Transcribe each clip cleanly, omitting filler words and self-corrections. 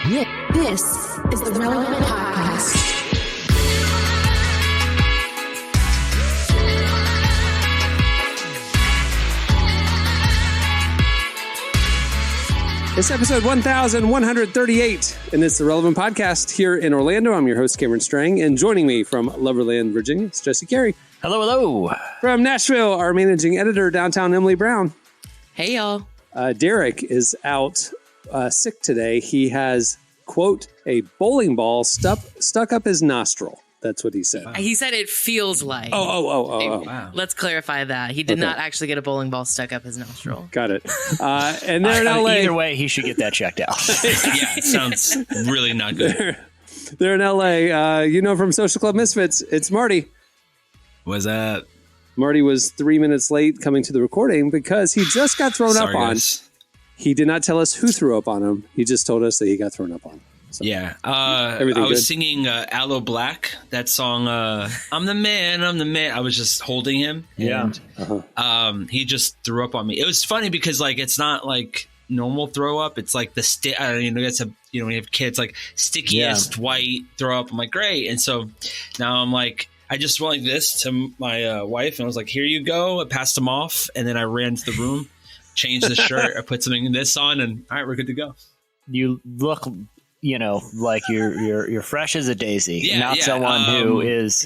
This is the Relevant Podcast. It's episode 1138, and it's the Relevant Podcast here in Orlando. I'm your host, Cameron Strang, and joining me from Loverland, Virginia, it's Jesse Carey. Hello, hello. From Nashville, our managing editor, downtown Emily Brown. Hey, y'all. Derek is out sick today. He has, quote, a bowling ball stuck up his nostril. That's what he said. He said it feels like. Oh. Wow. Let's clarify that. He did not actually get a bowling ball stuck up his nostril. Got it. And they're in LA. Either way, he should get that checked out. Yeah, it sounds really not good. They're in LA. You know from Social Club Misfits, it's Marty. Was that? Marty was 3 minutes late coming to the recording because he just got thrown up on. Guys. He did not tell us who threw up on him. He just told us that he got thrown up on. So, Yeah. everything I was good? singing Aloe Black, that song, I'm the man. I was just holding him. Yeah. And, he just threw up on me. It was funny because, like, it's not like normal throw up. It's like the when you have kids, like stickiest white throw up. I'm like, great. And so now I'm like, I just went like this to my wife, and I was like, here you go. I passed him off, and then I ran to the room, changed the shirt, I put something in this on, and all right, we're good to go. You look, like you're fresh as a daisy, Yeah, not yeah, someone who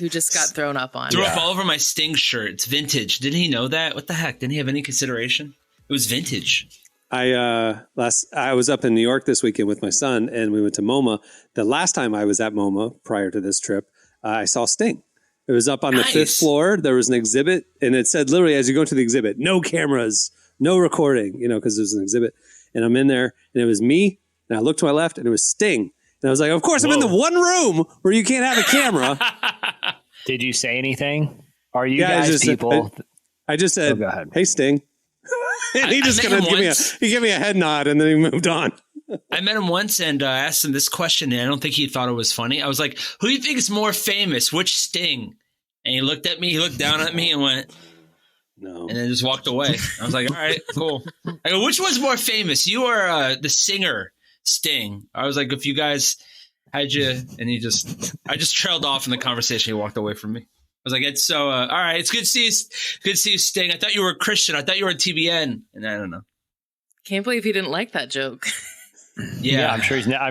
just got thrown up on. Threw up all over my Sting shirt. It's vintage. Didn't he know that? What the heck? Didn't he have any consideration? It was vintage. I was up in New York this weekend with my son, and we went to MoMA. The last time I was at MoMA prior to this trip, I saw Sting. It was up on the 5th floor. There was an exhibit, and it said literally as you go to the exhibit, no cameras, no recording, because there's an exhibit. And I'm in there, and it was me, and I looked to my left, and it was Sting. And I was like, of course, I'm in the one room where you can't have a camera. Did you say anything? Are you Yeah, guys people? I just said, go ahead. hey, Sting. And he just kind of gave me a head nod, and then he moved on. I met him once and asked him this question, and I don't think he thought it was funny. I was like, who do you think is more famous? Which Sting? And he looked at me, he looked down at me and went, No. and then just walked away. I was like, all right, cool. I go, which one's more famous? You or the singer Sting? I was like, if you guys had you, and I just trailed off in the conversation. He walked away from me. I was like, it's so, all right, it's good to see you, Sting. I thought you were a Christian. I thought you were a TBN. And I don't know. Can't believe he didn't like that joke. Yeah, I'm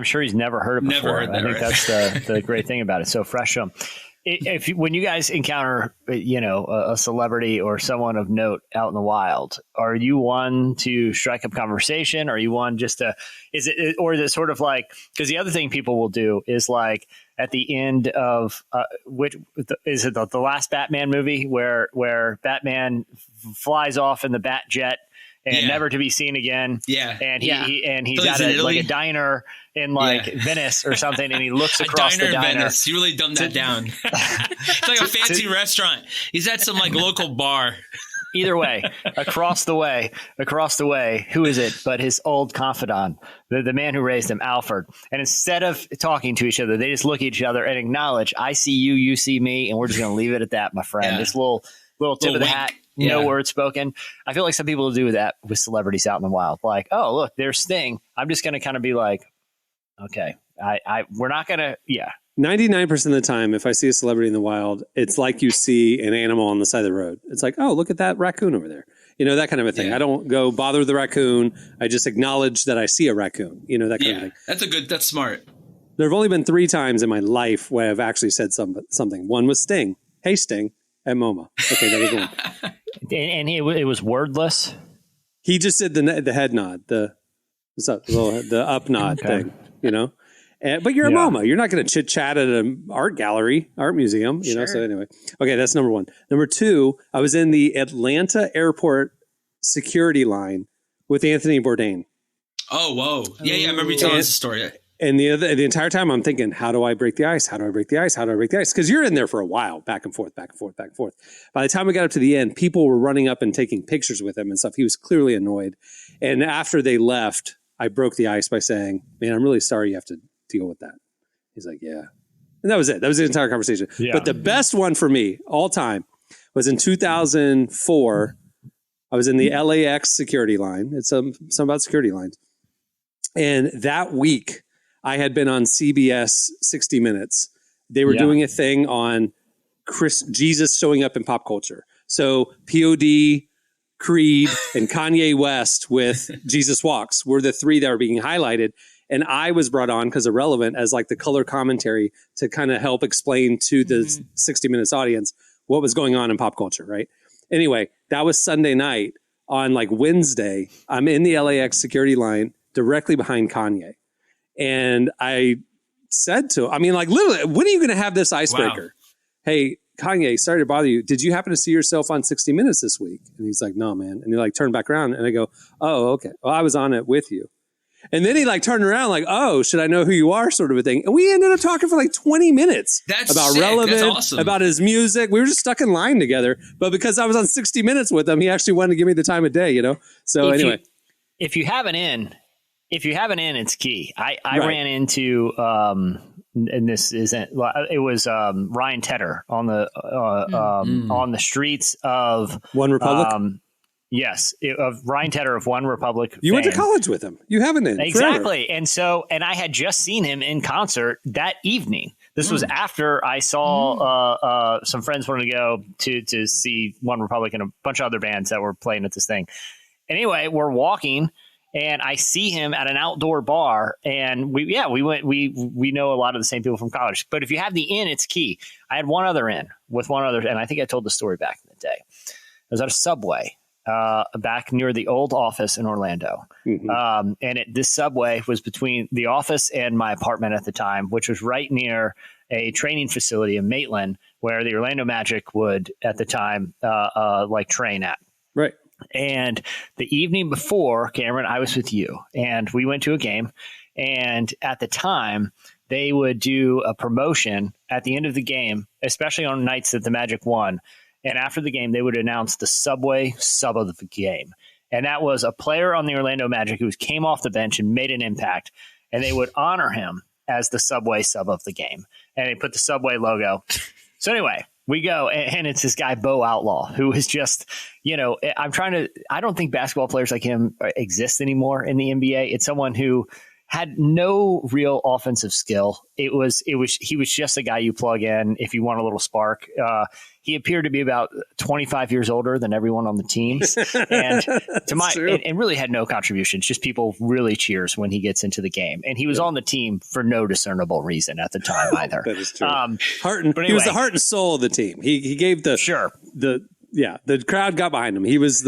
sure he's never heard it before. Never heard that, I think that's the great thing about it. So fresh. When you guys encounter, a celebrity or someone of note out in the wild, are you one to strike up conversation? Are you one just to, is it sort of like, because the other thing people will do is like at the end of, is it the last Batman movie where Batman flies off in the Bat jet and never to be seen again. Yeah. And he's at a diner in Venice or something, and he looks across the diner. Venice. You really dumbed that down. It's like a fancy restaurant. He's at some local bar. Either way, across the way, who is it but his old confidant, the man who raised him, Alfred. And instead of talking to each other, they just look at each other and acknowledge, I see you, you see me, and we're just going to leave it at that, my friend. Yeah. This little tip of the hat. No words spoken. I feel like some people do that with celebrities out in the wild. Like, oh, look, there's Sting. I'm just going to kind of be like, okay, we're not going to, 99% of the time, if I see a celebrity in the wild, it's like you see an animal on the side of the road. It's like, oh, look at that raccoon over there. That kind of a thing. Yeah. I don't go bother the raccoon. I just acknowledge that I see a raccoon, that kind of thing. That's smart. There have only been 3 times in my life where I've actually said something. One was Sting. Hey, Sting, at MoMA. Okay, that was one. And it was wordless. He just did the head nod, the up nod thing, But you're a MoMA. You're not going to chit chat at an art gallery, art museum, So anyway, okay, that's number 1. Number 2, I was in the Atlanta airport security line with Anthony Bourdain. Oh, whoa! Yeah. I remember you telling us the story. And the entire time I'm thinking, how do I break the ice? How do I break the ice? How do I break the ice? Because you're in there for a while, back and forth, back and forth, back and forth. By the time we got up to the end, people were running up and taking pictures with him and stuff. He was clearly annoyed. And after they left, I broke the ice by saying, man, I'm really sorry you have to deal with that. He's like, yeah. And that was it. That was the entire conversation. Yeah. But the best one for me all time was in 2004. I was in the LAX security line. It's some about security lines. And that week, I had been on CBS 60 Minutes. They were doing a thing on Jesus showing up in pop culture. So POD, Creed, and Kanye West with Jesus Walks were the three that were being highlighted. And I was brought on because Irrelevant as like the color commentary to kind of help explain to the 60 Minutes audience what was going on in pop culture, right? Anyway, that was Sunday night. On like Wednesday, I'm in the LAX security line directly behind Kanye. And I said to him, I mean, like literally, when are you going to have this icebreaker? Wow. Hey, Kanye, sorry to bother you. Did you happen to see yourself on 60 Minutes this week? And he's like, no, man. And he like turned back around and I go, oh, okay. Well, I was on it with you. And then he like turned around like, oh, should I know who you are sort of a thing. And we ended up talking for like 20 minutes about sick. Relevant, That's awesome. about his music. We were just stuck in line together. But because I was on 60 Minutes with him, he actually wanted to give me the time of day, you know? So anyway. If you have an in, it's key. I ran into, and this isn't, it was Ryan Tedder on the streets of One Republic. Yes, of Ryan Tedder of One Republic. You went to college with him. You haven't been exactly, forever. and I had just seen him in concert that evening. This was after I saw some friends wanted to go to see One Republic and a bunch of other bands that were playing at this thing. Anyway, we're walking, and I see him at an outdoor bar, and we went. We know a lot of the same people from college. But if you have the in, it's key. I had one other in with one other, and I think I told the story back in the day. I was at a Subway. Back near the old office in Orlando. And this Subway was between the office and my apartment at the time, which was right near a training facility in Maitland where the Orlando Magic would at the time like train at. Right. And the evening before, Cameron, I was with you and we went to a game. And at the time, they would do a promotion at the end of the game, especially on nights that the Magic won. And after the game, they would announce the Subway sub of the game. And that was a player on the Orlando Magic who came off the bench and made an impact. And they would honor him as the Subway sub of the game. And they put the Subway logo. So anyway, we go. And it's this guy, Bo Outlaw, who is just, I don't think basketball players like him exist anymore in the NBA. It's someone who had no real offensive skill. He was just a guy you plug in if you want a little spark. He appeared to be about 25 years older than everyone on the teams, and and really had no contributions. Just people really cheers when he gets into the game, and he was on the team for no discernible reason at the time either. That is true. He was the heart and soul of the team. He gave the crowd got behind him. He was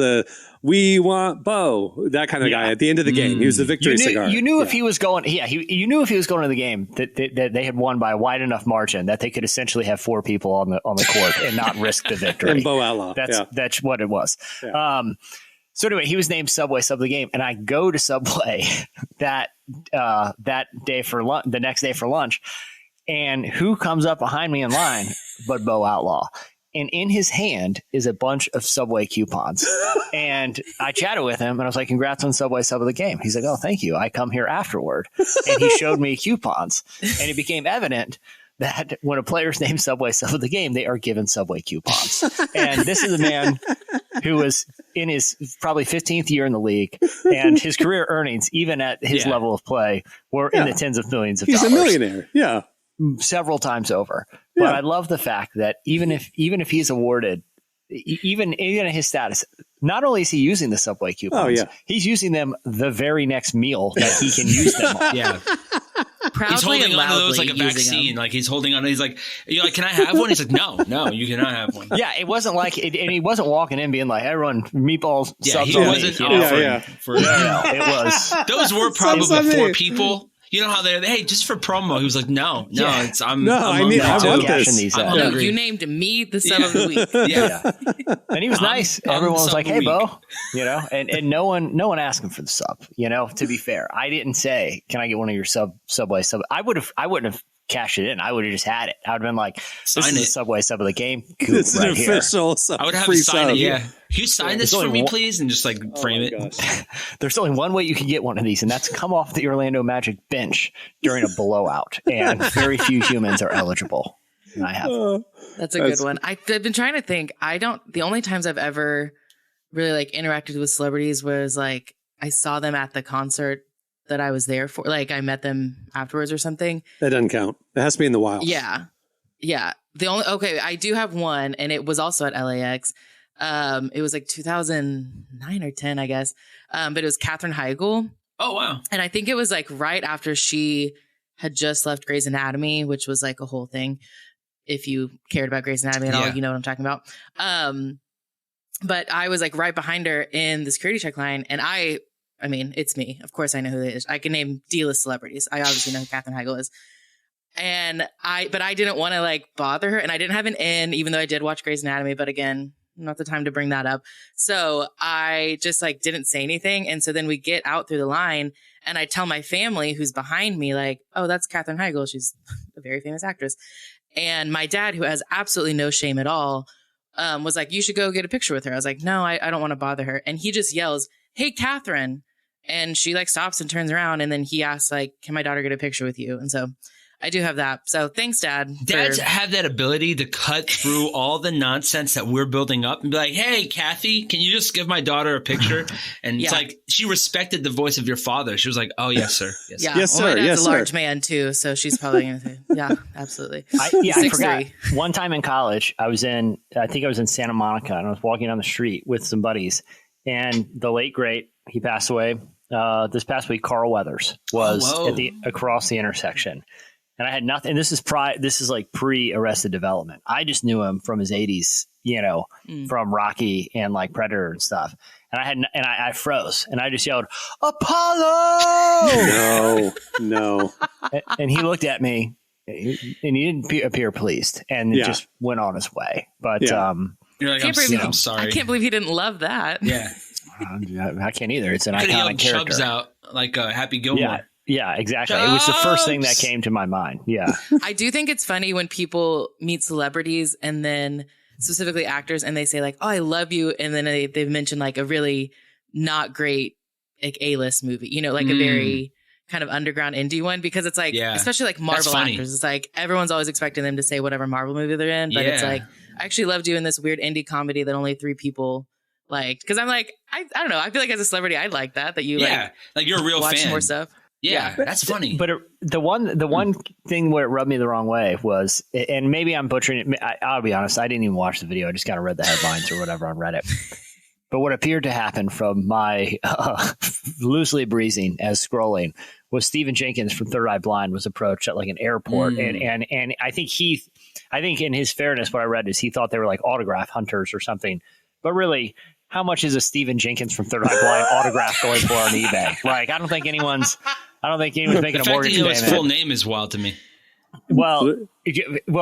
we want Bo, that kind of guy at the end of the game. He was the victory cigar. You knew if he was going, you knew if he was going to the game that they had won by a wide enough margin that they could essentially have four people on the court and not risk the victory. And Bo Outlaw. That's what it was. Yeah. So anyway, he was named Subway sub of the game, and I go to Subway that day the next day for lunch, and who comes up behind me in line but Bo Outlaw. And in his hand is a bunch of Subway coupons. And I chatted with him and I was like, congrats on Subway sub of the game. He's like, oh, thank you. I come here afterward. And he showed me coupons. And it became evident that when a player's named Subway sub of the game, they are given Subway coupons. And this is a man who was in his probably 15th year in the league. And his career earnings, even at his level of play, were in the tens of millions of dollars. He's a millionaire. Yeah. Several times over. But I love the fact that even if he's awarded, even in his status, not only is he using the Subway coupons, he's using them the very next meal that he can use them on. Yeah. Proudly he's holding on to those like a vaccine. Like he's holding on. He's like, you're like, can I have one? He's like, no, you cannot have one. Yeah, it wasn't like, and he wasn't walking in being like, everyone, meatballs, subs he wasn't offering for. No, it was. Those were probably 4 people. You know how hey, just for promo. He was like, no, I want this. No, you named me the sub of the week. Yeah. And he was nice. Everyone was like, hey, Bo, and no one asked him for the sub, to be fair. I didn't say, can I get one of your Subway sub? I wouldn't have cashed it in. I would have just had it. I would have been like, this is the Subway sub of the game. This is an official sub. I would have to sign it. Yeah. Can you sign this for me, please? And just frame it. There's only one way you can get one of these, and that's come off the Orlando Magic bench during a blowout. And very few humans are eligible. And I have. That's a good one. I've been trying to think. The only times I've ever really interacted with celebrities was I saw them at the concert that I was there for. Like I met them afterwards or something. That doesn't count. It has to be in the wild. Yeah. Yeah. I do have one, and it was also at LAX. It was like 2009 or 10, I guess. But it was Katherine Heigl. Oh, wow. And I think it was like right after she had just left Grey's Anatomy, which was like a whole thing. If you cared about Grey's Anatomy at all, you know what I'm talking about. But I was like right behind her in the security check line. And I mean, it's me. Of course I know who it is. I can name D-list celebrities. I obviously know who Katherine Heigl is. But I didn't want to like bother her, and I didn't have an in, even though I did watch Grey's Anatomy, but again, not the time to bring that up. So I just like didn't say anything. And so then we get out through the line, and I tell my family who's behind me, like, oh, that's Katherine Heigl. She's a very famous actress. And my dad, who has absolutely no shame at all, was like, you should go get a picture with her. I was like, no, I don't want to bother her. And he just yells, hey, Katherine. And she like stops and turns around. And then he asks, like, can my daughter get a picture with you? And so I do have that. So thanks, Dad. Dads have that ability to cut through all the nonsense that we're building up and be like, hey, Kathy, can you just give my daughter a picture? And it's like she respected the voice of your father. She was like, oh, yes, sir. Yes, yeah. Yes, sir. My dad's Yes, a sir. large man, too. So she's probably going to say, yeah, absolutely. I forgot. One time in college, I think I was in Santa Monica, and I was walking down the street with some buddies. And the late, great, he passed away this past week. Carl Weathers was across the intersection. And I had nothing. And this is like pre-Arrested Development. I just knew him from his 80s, from Rocky and like Predator and stuff. And I froze, and I just yelled, Apollo! No. And he looked at me, and he didn't appear pleased, and it just went on his way. But you're like, I'm sorry. I can't believe he didn't love that. Yeah, I can't either. It's an iconic character. Chubbs out like Happy Gilmore. Yeah, exactly. It was the first thing that came to my mind. Yeah. I do think it's funny when people meet celebrities, and then specifically actors, and they say like, oh, I love you. And then they mention like a really not great like A-list movie, like a very kind of underground indie one, because it's like, especially like Marvel actors, it's like everyone's always expecting them to say whatever Marvel movie they're in. But it's like, I actually loved you in this weird indie comedy that only 3 people liked. Cause I'm like, I don't know. I feel like as a celebrity, I'd like that you like you're a real watch fan. more stuff. Yeah, that's funny. But the one thing where it rubbed me the wrong way was, and maybe I'm butchering it. I'll be honest, I didn't even watch the video. I just kind of read the headlines or whatever on Reddit. But what appeared to happen from my loosely breezing as scrolling was Stephen Jenkins from Third Eye Blind was approached at like an airport, and I think in his fairness, what I read is he thought they were like autograph hunters or something, but really, how much is a Stephen Jenkins from Third Eye Blind autograph going for on eBay? Like, I don't think anyone's making a mortgage payment. His full name is wild to me. Well,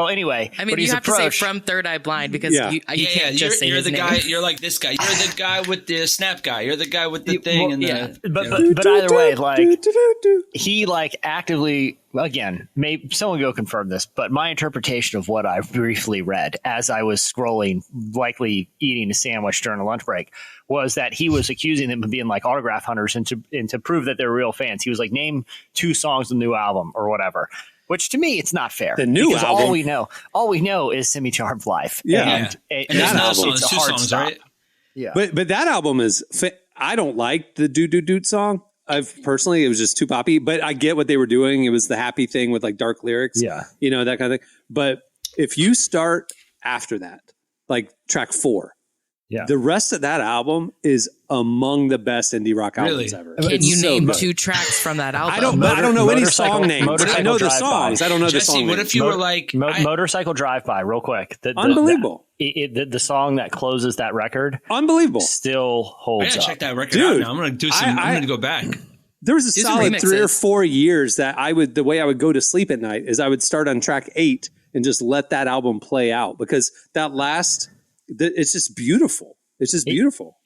anyway. I mean, you have to say from Third Eye Blind because you can't just say you're his the name. guy. You're like this guy. You're the guy with the snap guy. You're the guy with the thing. But either way, like he like actively, again, maybe someone go confirm this, but my interpretation of what I briefly read as I was scrolling, likely eating a sandwich during a lunch break, was that he was accusing them of being like autograph hunters, and to prove that they're real fans, he was like, name 2 songs of the new album or whatever. Which to me, it's not fair. The new album. All we know is Semi Charmed Life. Yeah, and that album. It's a 2 hard songs, stop. right? Yeah, but that album is. I don't like the Doot Doot Doot song. Personally, it was just too poppy. But I get what they were doing. It was the happy thing with like dark lyrics. Yeah, that kind of thing. But if you start after that, like track 4. Yeah. The rest of that album is among the best indie rock albums ever. Can you name 2 tracks from that album? I don't know any song names. I know the songs. I don't know the song names. What if you were like Motorcycle Drive-By? Real quick, unbelievable. The song that closes that record, unbelievable, still holds up. I gotta check that record out now. I'm gonna do some. I'm gonna go back. There was a solid 3 or 4 years that the way I would go to sleep at night is I would start on track 8 and just let that album play out, because that last. It's just beautiful. It's just beautiful.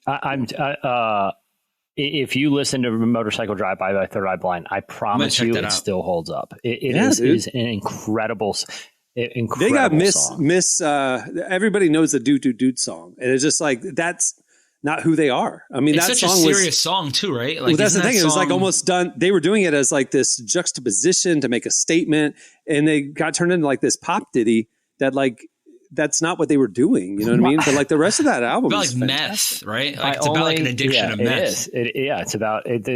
If you listen to Motorcycle Drive-By by Third Eye Blind, I promise you it still holds up. It is an incredible they got Miss everybody knows the Doot Doot Doot song. And it's just like, that's not who they are. I mean, it's that such song a serious song too, right? Like, well, that's the thing. It was like almost done. They were doing it as like this juxtaposition to make a statement, and they got turned into like this pop ditty that like, that's not what they were doing. You know what I mean? But like the rest of that album is like meth, right? Like it's about like an addiction of meth. It is. It's about it.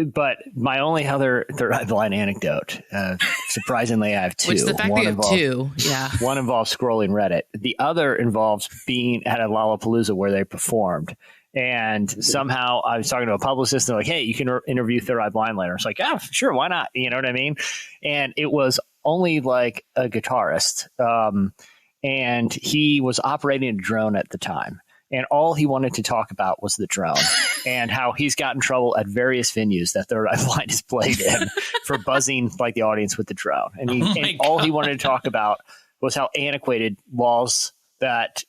But my only other Third Eye Blind anecdote, surprisingly, I have two. Which the fact that you have two, yeah. One involves scrolling Reddit. The other involves being at a Lollapalooza where they performed. And somehow I was talking to a publicist and they're like, hey, you can interview Third Eye Blind later. It's like, yeah, sure, why not? You know what I mean? And it was only like a guitarist. And he was operating a drone at the time. And all he wanted to talk about was the drone and how he's got in trouble at various venues that Third Eye Blind has played in for buzzing like the audience with the drone. And, all he wanted to talk about was how antiquated laws that,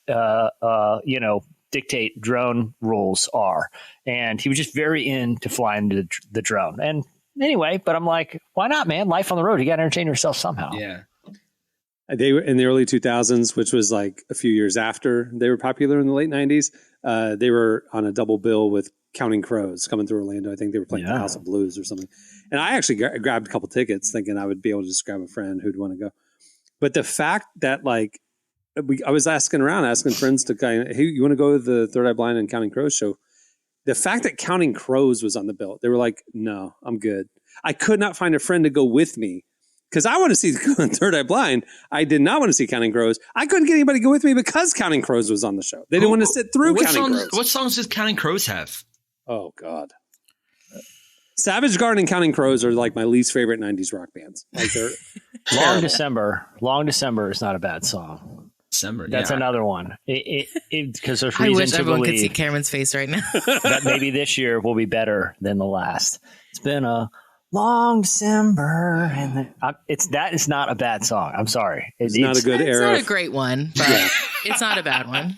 dictate drone rules are. And he was just very into flying the drone. And anyway, but I'm like, why not, man? Life on the road. You got to entertain yourself somehow. Yeah. They were in the early 2000s, which was like a few years after they were popular in the late 90s. They were on a double bill with Counting Crows coming through Orlando. I think they were playing the House of Blues or something. And I actually grabbed a couple tickets thinking I would be able to just grab a friend who'd want to go. But the fact that like, I was asking friends to kind of, hey, you want to go to the Third Eye Blind and Counting Crows show? The fact that Counting Crows was on the bill, they were like, no, I'm good. I could not find a friend to go with me. Because I want to see Third Eye Blind. I did not want to see Counting Crows. I couldn't get anybody to go with me because Counting Crows was on the show. They didn't want to sit through Counting Crows. What songs does Counting Crows have? Oh, God. Savage Garden and Counting Crows are like my least favorite 90s rock bands. Like they're Long December is not a bad song. That's another one. Because there's reason I wish to everyone believe could see Cameron's face right now. that maybe this year will be better than the last. It's been a long December, and that is not a bad song. I'm sorry, it's not a good era. It's not a great one, but it's not a bad one.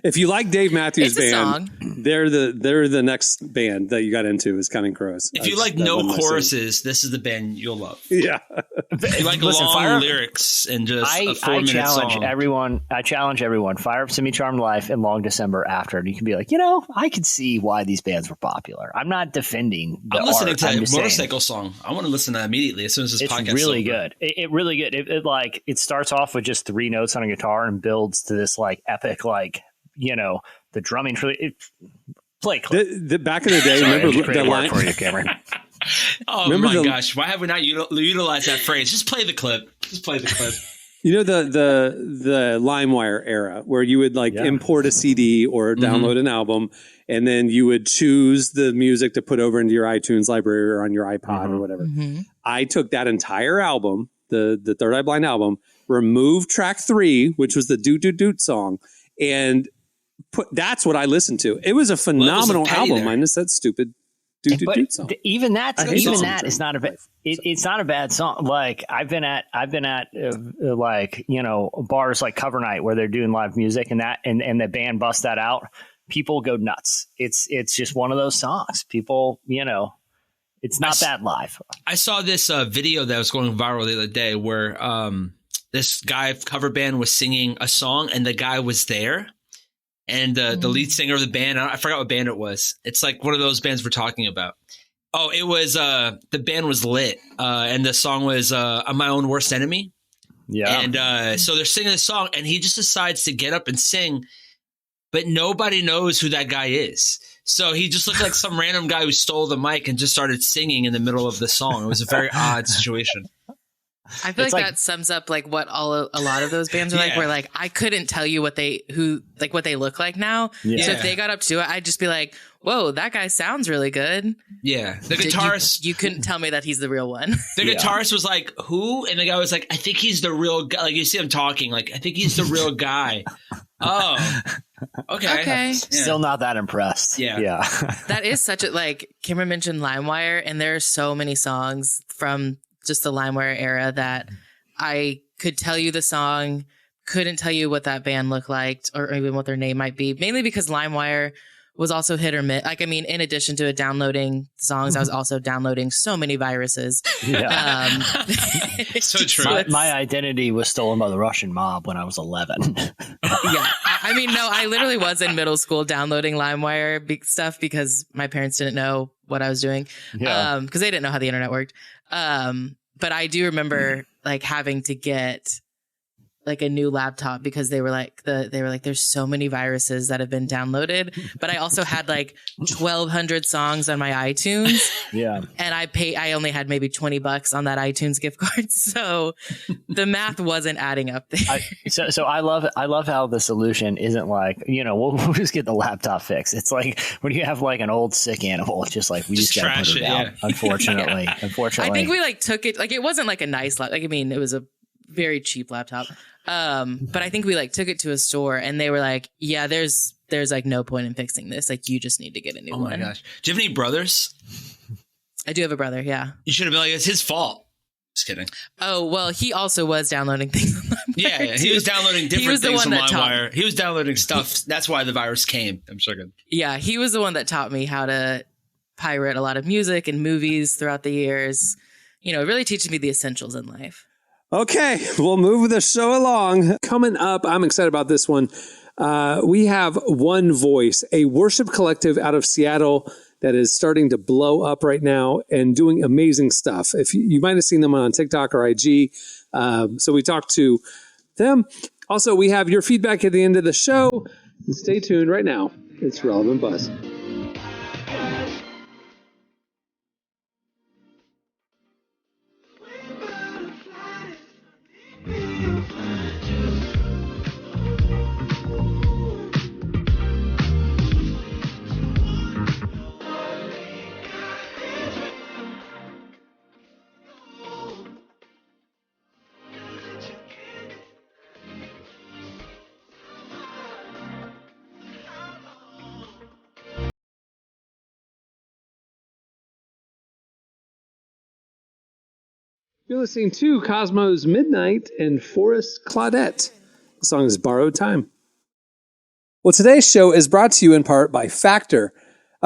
If you like Dave Matthews Band, they're the next band that you got into is Counting Crows. If you like no choruses, this is the band you'll love. Yeah. If you like long lyrics and just a 4-minute song. I challenge everyone. Fire up Semi Charmed Life and Long December after, and you can be like, I could see why these bands were popular. I'm not defending the I'm listening art. to a motorcycle song. I want to listen to that immediately as soon as this podcast is really over. good. It really good. It starts off with just 3 notes on a guitar and builds to this like epic the drumming. Play clip. The back in the day, remember the line for you, Cameron. Gosh, why have we not utilized that phrase? Just play the clip. You know the LimeWire era where you would import a CD or download an album, and then you would choose the music to put over into your iTunes library or on your iPod or whatever. Mm-hmm. I took that entire album, the Third Eye Blind album, removed track 3, which was the Doot Doot Doot song, and that's what I listened to. It was a phenomenal album, minus that stupid Doot Doot Doot song. Even that is not a it's not a bad song. Like I've been at bars like Cover Night where they're doing live music and the band busts that out. People go nuts. It's just one of those songs. People, it's not bad live. I saw this video that was going viral the other day where this guy cover band was singing a song and the guy was there. And the lead singer of the band, I forgot what band it was. It's like one of those bands we're talking about. Oh, it was the band was Lit, and the song was "I'm My Own Worst Enemy." Yeah, and so they're singing the song, and he just decides to get up and sing, but nobody knows who that guy is. So he just looked like some random guy who stole the mic and just started singing in the middle of the song. It was a very odd situation. I feel like that sums up like what a lot of those bands are like. Where like I couldn't tell you what they look like now. Yeah. So if they got up to it, I'd just be like, "Whoa, that guy sounds really good." Yeah, the guitarist. You couldn't tell me that he's the real one. The guitarist was like, "Who?" And the guy was like, "I think he's the real guy." Like you see him talking, like I think he's the real guy. Oh, okay. Yeah. Still not that impressed. Yeah. That is such a Cameron mentioned LimeWire, and there are so many songs from just the LimeWire era that I could tell you the song, couldn't tell you what that band looked like or even what their name might be, mainly because LimeWire was also hit or miss. Like, I mean, in addition to downloading songs, I was also downloading so many viruses. Yeah. So true. My identity was stolen by the Russian mob when I was 11. Yeah. I mean, no, I literally was in middle school downloading LimeWire stuff because my parents didn't know what I was doing. Yeah. Because they didn't know how the internet worked. But I do remember having to get like a new laptop because they were like there's so many viruses that have been downloaded, but I also had like 1,200 songs on my iTunes. Yeah. And I only had maybe $20 on that iTunes gift card. So the math wasn't adding up there. So I love how the solution isn't like, we'll just get the laptop fixed. It's like when you have like an old sick animal, it's just like, we just gotta put her down. Yeah. Unfortunately. I think we like took it, like it wasn't like a nice laptop. Like, I mean, it was a very cheap laptop. But I think we like took it to a store and they were like, yeah, there's like no point in fixing this. Like, you just need to get a new one. Oh my gosh. Do you have any brothers? I do have a brother. Yeah. You should have been like, it's his fault. Just kidding. Oh, well, he also was downloading things on LimeWire. Yeah, he was downloading different things on LimeWire. He was downloading stuff. That's why the virus came. I'm sure. Yeah, he was the one that taught me how to pirate a lot of music and movies throughout the years. It really teaches me the essentials in life. Okay, we'll move the show along. Coming up, I'm excited about this one. We have One Voice, a worship collective out of Seattle that is starting to blow up right now and doing amazing stuff. If you might have seen them on TikTok or IG. So we talked to them. Also, we have your feedback at the end of the show. And stay tuned right now. It's Relevant Buzz. You're listening to Cosmos Midnight and Forest Claudette. The song is Borrowed Time. Well, today's show is brought to you in part by Factor.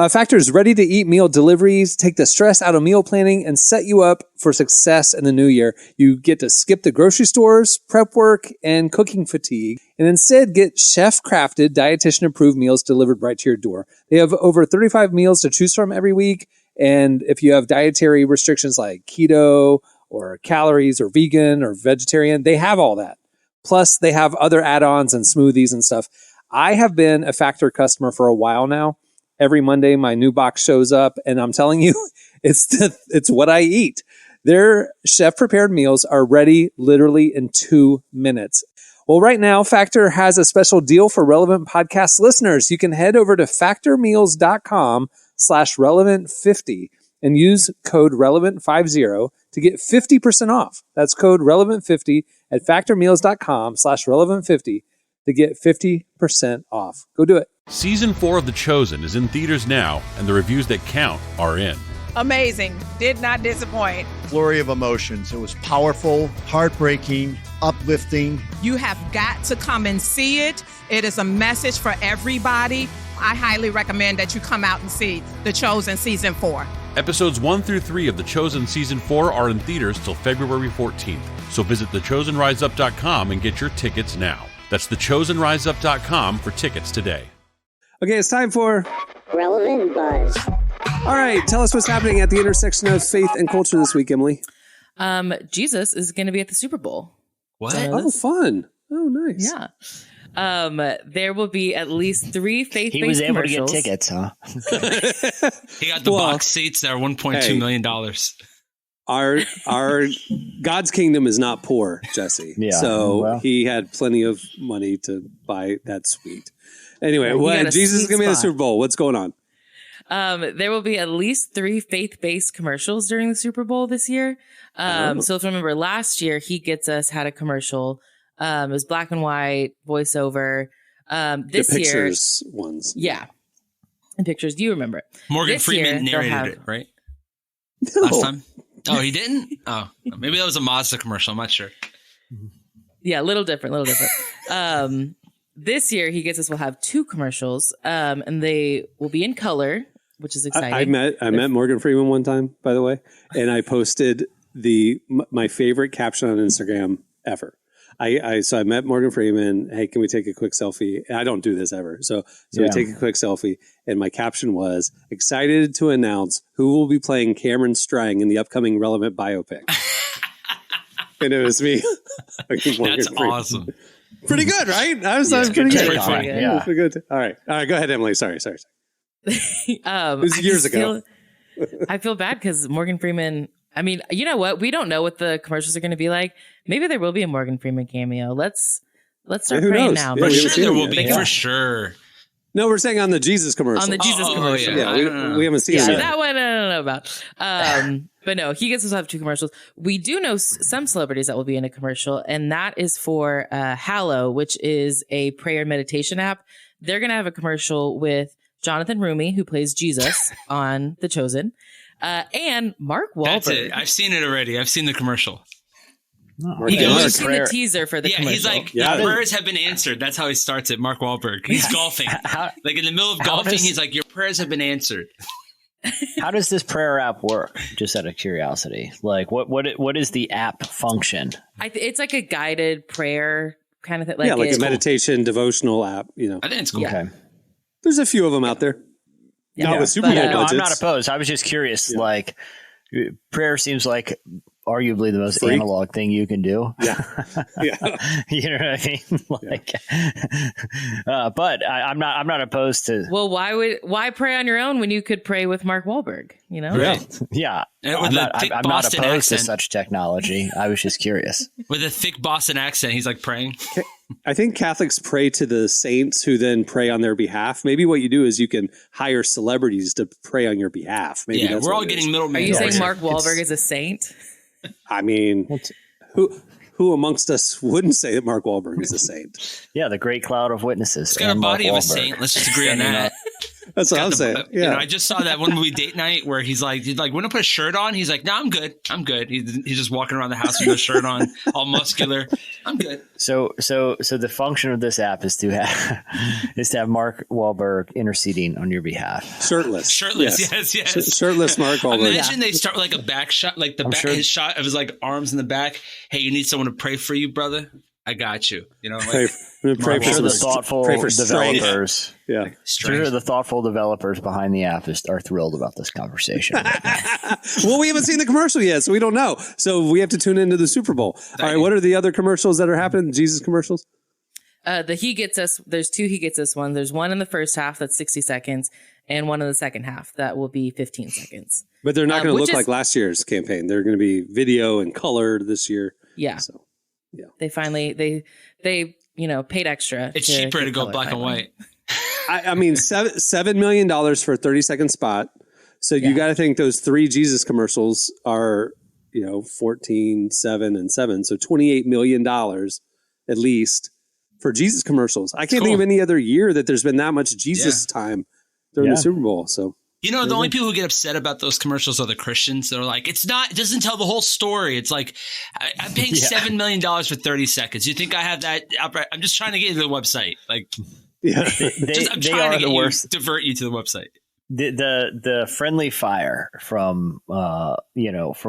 Factor's ready-to-eat meal deliveries take the stress out of meal planning and set you up for success in the new year. You get to skip the grocery stores, prep work, and cooking fatigue, and instead get chef-crafted, dietitian-approved meals delivered right to your door. They have over 35 meals to choose from every week, and if you have dietary restrictions like keto, or calories, or vegan, or vegetarian, they have all that. Plus, they have other add-ons and smoothies and stuff. I have been a Factor customer for a while now. Every Monday, my new box shows up, and I'm telling you, it's what I eat. Their chef-prepared meals are ready literally in 2 minutes. Well, right now, Factor has a special deal for Relevant Podcast listeners. You can head over to factormeals.com/relevant50 and use code relevant50 to get 50% off. That's code relevant50 at factormeals.com/relevant50 to get 50% off. Go do it. Season 4 of The Chosen is in theaters now, and the reviews that count are in. Amazing. Did not disappoint. Flurry of emotions. It was powerful, heartbreaking, uplifting. You have got to come and see it. It is a message for everybody. I highly recommend that you come out and see The Chosen Season 4. Episodes 1 through 3 of The Chosen Season 4 are in theaters till February 14th. So visit thechosenriseup.com and get your tickets now. That's thechosenriseup.com for tickets today. Okay, it's time for Relevant Buzz. All right, tell us what's happening at the intersection of faith and culture this week, Emily. Jesus is going to be at the Super Bowl. What? Oh, fun. Oh, nice. Yeah. There will be at least 3 faith-based He was able commercials. to get tickets, huh? He got the box seats that are $1.2 million. Our God's kingdom is not poor, Jesse. Yeah, so he had plenty of money to buy that suite. Anyway, Jesus is going to be at the Super Bowl. What's going on? There will be at least 3 faith-based commercials during the Super Bowl this year. So if you remember last year, He Gets Us had a commercial. It was black and white voiceover. This the year, pictures ones. Yeah. And pictures. Do you remember? Morgan This Freeman year, narrated it, right? No. Last time? Oh, he didn't? Oh, maybe that was a Mazda commercial. I'm not sure. Yeah, a little different. This year, He Gets Us will have 2 commercials, and they will be in color, which is exciting. I met Morgan Freeman one time, by the way, and I posted my favorite caption on Instagram ever. So I met Morgan Freeman. Hey, can we take a quick selfie? I don't do this ever. So we take a quick selfie. And my caption was, excited to announce who will be playing Cameron Strang in the upcoming Relevant biopic. and it was me. That's awesome. Pretty good, right? I was pretty good. Yeah. Pretty good. All right. Go ahead, Emily. Sorry. It was years ago. I feel bad because Morgan Freeman. I mean, you know what? We don't know what the commercials are going to be like. Maybe there will be a Morgan Freeman cameo. Let's start praying now. For sure there will be. For sure. No, we're saying on the Jesus commercial. On the Jesus commercial. Yeah, we haven't seen it yet. That one I don't know about. But no, he gets to have 2 commercials. We do know some celebrities that will be in a commercial, and that is for Hallow, which is a prayer meditation app. They're going to have a commercial with Jonathan Rumi, who plays Jesus on The Chosen, and Mark Wahlberg. That's it. I've seen it already. I've seen the commercial. Oh, he goes seen the teaser for the commercial. He's like, the prayers have been answered. That's how he starts it. Mark Wahlberg. He's golfing. Like in the middle of golfing, he's like, your prayers have been answered. How does this prayer app work? Just out of curiosity, like what is the app function? It's like a guided prayer kind of thing. Like a meditation devotional app. I think it's cool. Okay. There's a few of them out there. Not with Super Bowl budgets. I'm not opposed. I was just curious. Yeah. Like, prayer seems like arguably the most analog thing you can do. Yeah. You know what I mean? Like, but I'm not opposed to. Well, why pray on your own when you could pray with Mark Wahlberg? You know? Right. Yeah. I'm not opposed to such technology. I was just curious. With a thick Boston accent, he's like praying. I think Catholics pray to the saints who then pray on their behalf. Maybe what you do is you can hire celebrities to pray on your behalf. Maybe we're all getting middlemen. Are you saying Mark Wahlberg is a saint? I mean, who amongst us wouldn't say that Mark Wahlberg is a saint? Yeah, the great cloud of witnesses. He's got a body of a saint. Let's just agree on that. That's what I'm saying. Yeah. I just saw that one movie Date Night where he's like, want to put a shirt on? He's like, no, I'm good. He's just walking around the house with no shirt on, all muscular. I'm good. So the function of this app is to have Mark Wahlberg interceding on your behalf. Shirtless. Yes. Shirtless Mark Wahlberg. Imagine they start like a back shot, like his shot of his like arms in the back. Hey, you need someone to pray for you, brother? I got you. You know, pray for the thoughtful developers. Yeah, sure. The thoughtful developers behind the app are thrilled about this conversation. Well, we haven't seen the commercial yet, so we don't know. So we have to tune into the Super Bowl. All right, what are the other commercials that are happening? Jesus commercials. He Gets Us. There's 2 He Gets Us ones. There's one in the first half that's 60 seconds, and one in the second half that will be 15 seconds. But they're not going to look like last year's campaign. They're going to be video and color this year. Yeah. So. Yeah. They finally they paid extra. It's cheaper to go black and white. I mean, $7 million for a 30-second spot. So you got to think those 3 Jesus commercials are 14, 7, and 7. So $28 million at least for Jesus commercials. I can't think of any other year that there's been that much Jesus time during the Super Bowl. So. The only people who get upset about those commercials are the Christians. They're like, it doesn't tell the whole story. It's like, I'm paying $7 million for 30 seconds. You think I have that? I'm just trying to get you to the website. Like, I'm trying to divert you to the website. The friendly fire from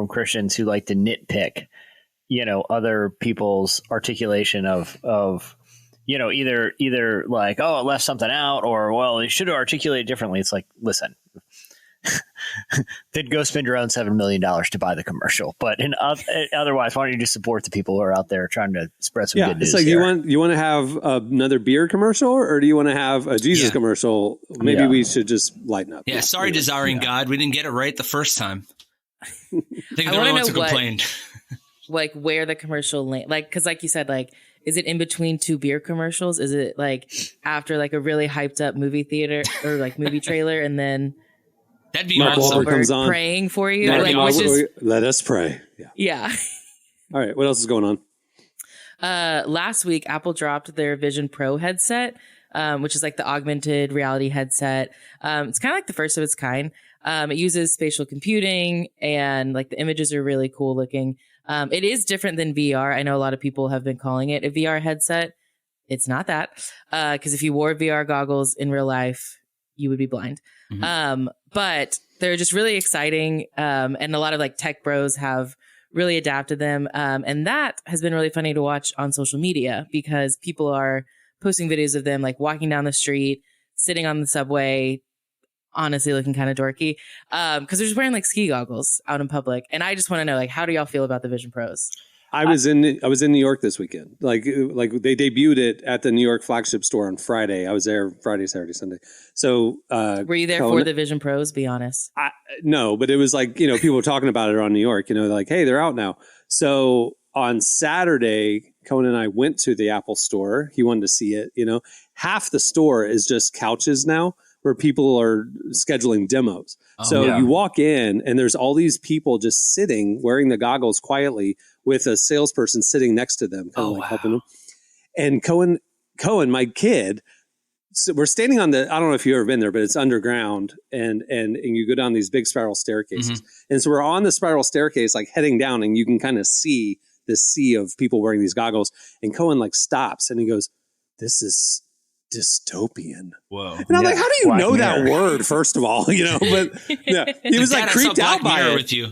Christians who like to nitpick, other people's articulation of either like, oh, it left something out, or, well, it should have articulated differently. It's like, listen, then go spend your own $7 million to buy the commercial. But otherwise, why don't you just support the people who are out there trying to spread some good news? It's like, you want to have another beer commercial, or do you want to have a Jesus commercial? Maybe we should just lighten up. Yeah, sorry, Desiring God. We didn't get it right the first time. I think they're the ones who complained. Like where the commercial because like you said, like, is it in between 2 beer commercials? Is it like after like a really hyped up movie theater or like movie trailer, and then that'd be Mark awesome. Wahlberg comes on praying for you? Let us pray. Yeah. All right. What else is going on? Last week, Apple dropped their Vision Pro headset, which is like the augmented reality headset. It's kind of like the first of its kind. It uses spatial computing, and like the images are really cool looking. It is different than VR. I know a lot of people have been calling it a VR headset. It's not that, because if you wore VR goggles in real life, you would be blind. Mm-hmm. But they're just really exciting. And a lot of like tech bros have really adapted them. And that has been really funny to watch on social media, because people are posting videos of them like walking down the street, sitting on the subway, honestly looking kind of dorky, because they're just wearing like ski goggles out in public. And I just want to know, like, how do y'all feel about the Vision Pros? I was in New York this weekend. Like they debuted it at the New York flagship store on Friday. I was there Friday, Saturday, Sunday. So were you there for the Vision Pros? Be honest. No, but it was like, people were talking about it on New York. Like, hey, they're out now. So on Saturday, Cohen and I went to the Apple store. He wanted to see it. Half the store is just couches now, where people are scheduling demos. You walk in and there's all these people just sitting, wearing the goggles quietly with a salesperson sitting next to them, helping them. And Cohen, my kid, so we're standing on I don't know if you've ever been there, but it's underground and you go down these big spiral staircases. Mm-hmm. And so we're on the spiral staircase, like heading down, and you can kind of see this sea of people wearing these goggles. And Cohen stops and he goes, "This is dystopian." Whoa. And I'm like, how do you know that word, first of all? But yeah, he was creeped out by it with you,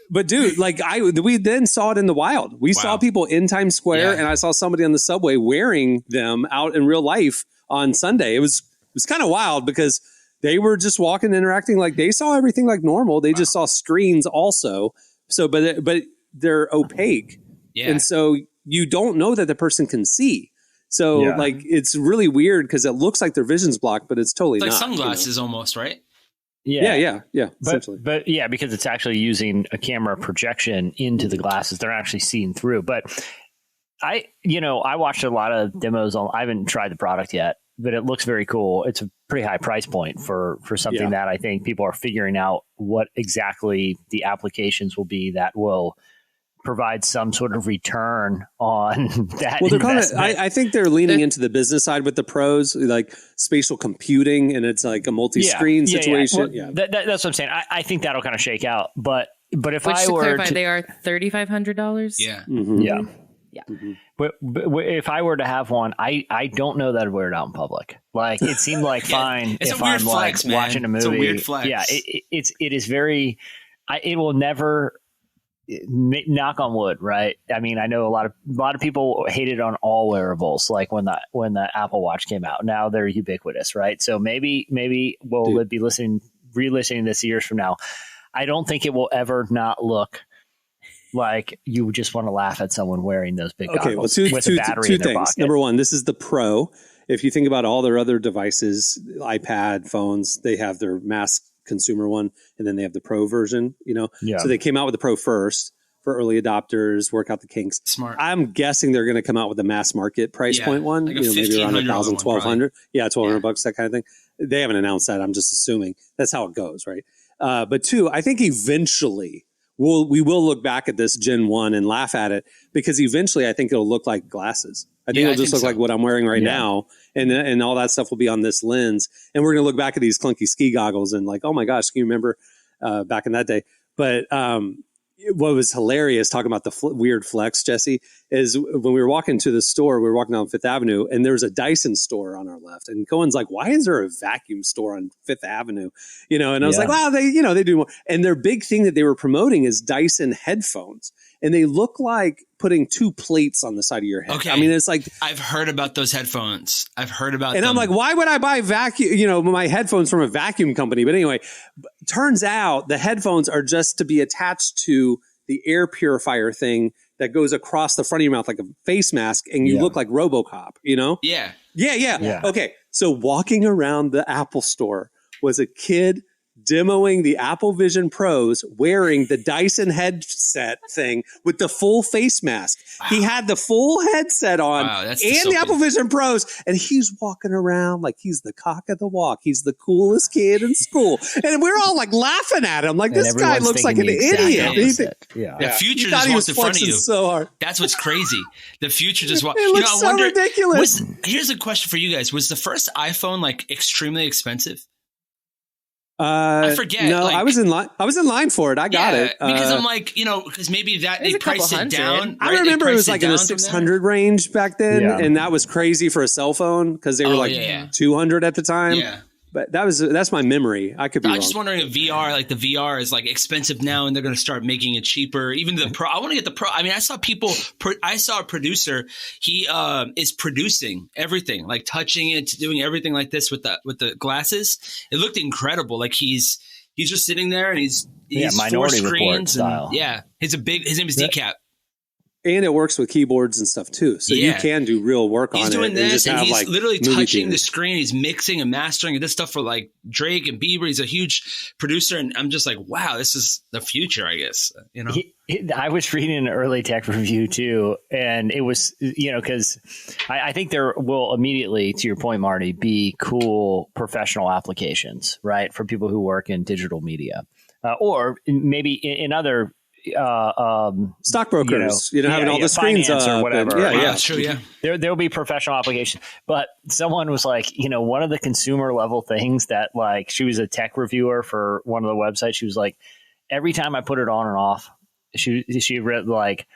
But dude, we then saw it in the wild. We saw people in Times Square, and I saw somebody on the subway wearing them out in real life on Sunday. It was kind of wild because they were just walking, interacting like they saw everything like normal. They just saw screens also. So, but they're opaque, and so you don't know that the person can see. So it's really weird because it looks like their vision's blocked, but it's totally not. Like sunglasses almost, right? Yeah. Essentially. But yeah, because it's actually using a camera projection into the glasses, they're actually seeing through. But I watched a lot of demos I haven't tried the product yet, but it looks very cool. It's a pretty high price point for something that I think people are figuring out what exactly the applications will be that will provide some sort of return on that. Well, I think they're leaning into the business side with the pros, like spatial computing, and it's like a multi-screen situation. Well, that's what I'm saying. I think that'll kind of shake out. But if I were clarify, they are $3,500. Yeah. Mm-hmm. Yeah. Yeah. Mm-hmm. But if I were to have one, I don't know that I'd wear it out in public. Like it seemed like fine it's if a weird I'm flex, man. watching a movie. It's a weird flex. Yeah, it is very. It will never. Knock on wood, right? I mean, I know a lot of people hated on all wearables, like when the Apple Watch came out. Now they're ubiquitous, right? So maybe we'll be re-listening this years from now. I don't think it will ever not look like you just want to laugh at someone wearing those big goggles with a battery in their pocket. Number one, this is the Pro. If you think about all their other devices, iPad, phones, they have their mass consumer one, and then they have the Pro version, So they came out with the Pro first for early adopters, work out the kinks. Smart. I'm guessing they're going to come out with a mass market price point one, like maybe around $1,000, $1,200. Yeah, $1,200, that kind of thing. They haven't announced that. I'm just assuming that's how it goes, right? But two, I think eventually we will look back at this Gen 1 and laugh at it, because eventually I think it'll look like glasses. I think it'll just look like what I'm wearing right now, and all that stuff will be on this lens. And we're going to look back at these clunky ski goggles and like, oh my gosh, can you remember back in that day? But what was hilarious, talking about the weird flex, Jesse, is when we were walking to the store, we were walking down Fifth Avenue, and there was a Dyson store on our left. And Cohen's like, why is there a vacuum store on Fifth Avenue? And I was like, wow, they do more. And their big thing that they were promoting is Dyson headphones. And they look like putting two plates on the side of your head. Okay. I mean, it's like, I've heard about those headphones. I've heard about them. And I'm like, why would I buy my headphones from a vacuum company? But anyway, turns out the headphones are just to be attached to the air purifier thing that goes across the front of your mouth like a face mask, and you look like RoboCop, Yeah. Yeah. Okay. So walking around the Apple store was a kid demoing the Apple Vision Pros wearing the Dyson headset thing with the full face mask. Wow. He had the full headset on and the Apple Vision Pros, and he's walking around like he's the cock of the walk. He's the coolest kid in school. And we're all like laughing at him like, this guy looks like an idiot. The future just walked in front of you. So hard. That's what's crazy. The future just walked. It looks so ridiculous. Here's a question for you guys. Was the first iPhone like extremely expensive? I forget. No, I was in line for it. I got it because I'm like, because maybe that they priced it down. I remember it was like in the 600 range back then, and that was crazy for a cell phone because they were 200 at the time. Yeah. But that's my memory. I could be wrong. I'm just wondering if VR, like the VR is like expensive now and they're going to start making it cheaper. Even the Pro, I want to get the Pro. I mean, I saw a producer, he is producing everything, like touching it, doing everything like this with the glasses. It looked incredible. Like he's just sitting there and he's Minority Report style. His name is Decap. And it works with keyboards and stuff too. So you can do real work on it. He's doing this and he's literally touching the theaters. screen. He's mixing and mastering this stuff for like Drake and Bieber. He's a huge producer. And I'm just like, wow, this is the future, I guess. You know, I was reading an early tech review too. And it was, because I think there will immediately, to your point, Marty, be cool professional applications, right? For people who work in digital media or maybe in other stockbrokers, having all the screens up or whatever. That's true. Yeah. There'll be professional applications, but someone was like, one of the consumer level things that like, she was a tech reviewer for one of the websites. She was like, every time I put it on and off, she read like,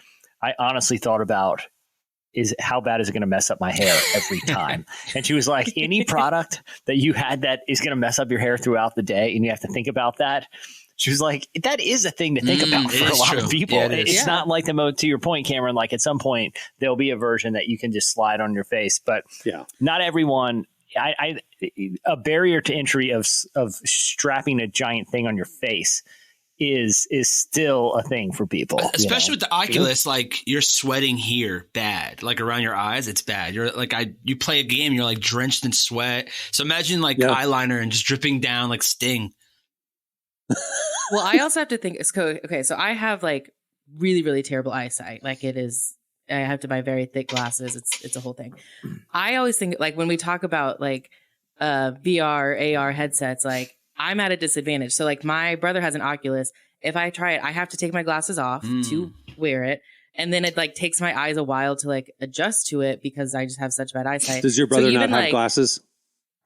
I honestly thought about is how bad is it going to mess up my hair every time? And she was like, any product that you had that is going to mess up your hair throughout the day. And you have to think about that. She was like, that is a thing to think about for a lot of people. Yeah, it's not like to your point, Cameron, like at some point there'll be a version that you can just slide on your face, but not everyone. A barrier to entry of strapping a giant thing on your face is still a thing for people. Especially with the Oculus, like you're sweating here bad, like around your eyes, it's bad. You're like, you play a game, you're like drenched in sweat. So imagine like eyeliner and just dripping down like Sting. Well, I also have to think, okay, so I have like really, really terrible eyesight. Like I have to buy very thick glasses. It's a whole thing. I always think like when we talk about like VR, AR headsets, like I'm at a disadvantage. So like my brother has an Oculus. If I try it, I have to take my glasses off to wear it. And then it like takes my eyes a while to like adjust to it because I just have such bad eyesight. Does your brother not have glasses?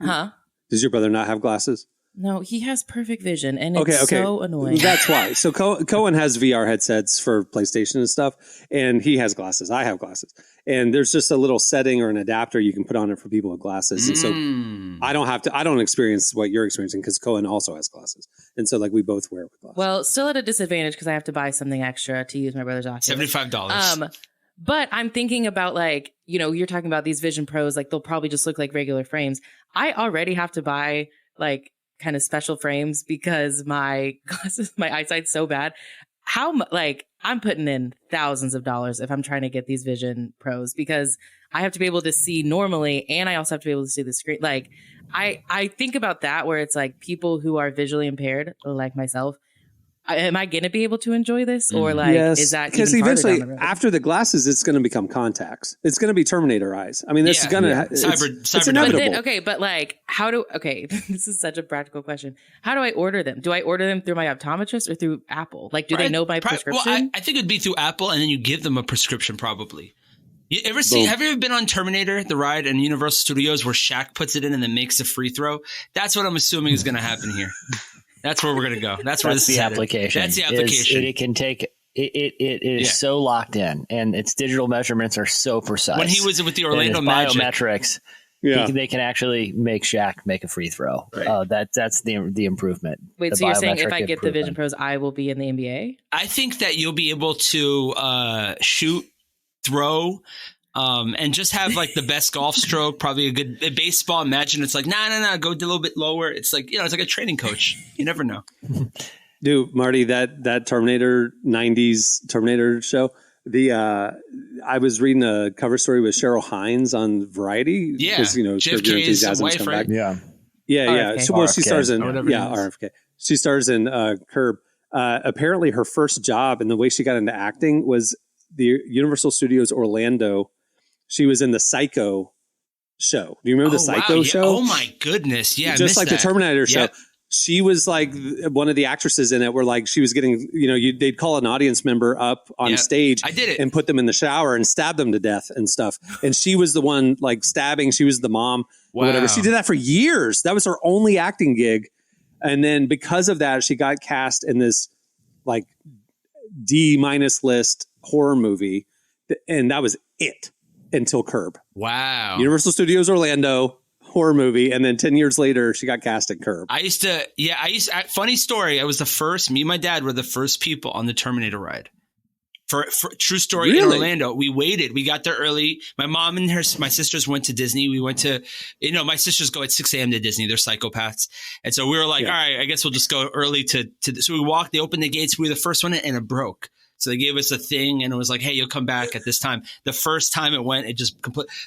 Huh? Does your brother not have glasses? No, he has perfect vision, and it's so annoying. That's why. So Cohen has VR headsets for PlayStation and stuff, and he has glasses. I have glasses. And there's just a little setting or an adapter you can put on it for people with glasses. And so I don't experience what you're experiencing because Cohen also has glasses. And so like we both wear glasses. Well, still at a disadvantage because I have to buy something extra to use my brother's Oculus. $75. But I'm thinking about like, you're talking about these Vision Pros, like they'll probably just look like regular frames. I already have to buy like kind of special frames because my glasses, my eyesight's so bad. I'm putting in thousands of dollars if I'm trying to get these Vision Pros because I have to be able to see normally and I also have to be able to see the screen. Like I think about that where it's like people who are visually impaired like myself. Am I going to be able to enjoy this or like, is that because eventually after the glasses, it's going to become contacts. It's going to be Terminator eyes. I mean, this is going to, it's inevitable. But like this is such a practical question. How do I order them? Do I order them through my optometrist or through Apple? Like, do they know my prescription? Well, I think it'd be through Apple and then you give them a prescription probably. Have you ever been on Terminator, the ride in Universal Studios where Shaq puts it in and then makes a free throw? That's what I'm assuming is going to happen here. That's where we're going to go. That's the application. That's the application. It can take it is so locked in, and its digital measurements are so precise. When he was with the Orlando Magic, biometrics, they can actually make Shaq make a free throw. Right. That's the improvement. Wait, so you're saying if I get the Vision Pros, I will be in the NBA? I think that you'll be able to shoot, throw. And just have like the best golf stroke, probably a baseball. Imagine it's like, no, go a little bit lower. It's like, it's like a training coach. You never know. Dude, Marty, that Terminator 90s Terminator show, I was reading a cover story with Cheryl Hines on Variety. Yeah. Because, JFK's wife, right? Yeah. RFK. She stars in, RFK. She stars in Curb. Apparently her first job and the way she got into acting was the Universal Studios Orlando. She was in the Psycho show. Do you remember the Psycho show? Oh my goodness. Yeah. Just like the Terminator show. She was like one of the actresses in it where like she was getting, they'd call an audience member up on stage I did it. and put them in the shower and stab them to death and stuff. And she was the one like stabbing. She was the mom or whatever. She did that for years. That was her only acting gig. And then because of that, she got cast in this like D- list horror movie. And that was it. Until Curb. Wow. Universal Studios Orlando horror movie. And then 10 years later, she got cast at Curb. Funny story. I was me and my dad were the first people on the Terminator ride. For true story in Orlando. We waited. We got there early. My mom and my sisters went to Disney. We went to, my sisters go at 6 a.m. to Disney. They're psychopaths. And so we were like, all right, I guess we'll just go early so we walked, they opened the gates. We were the first one and it broke. So they gave us a thing, and it was like, hey, you'll come back at this time. The first time it went, it just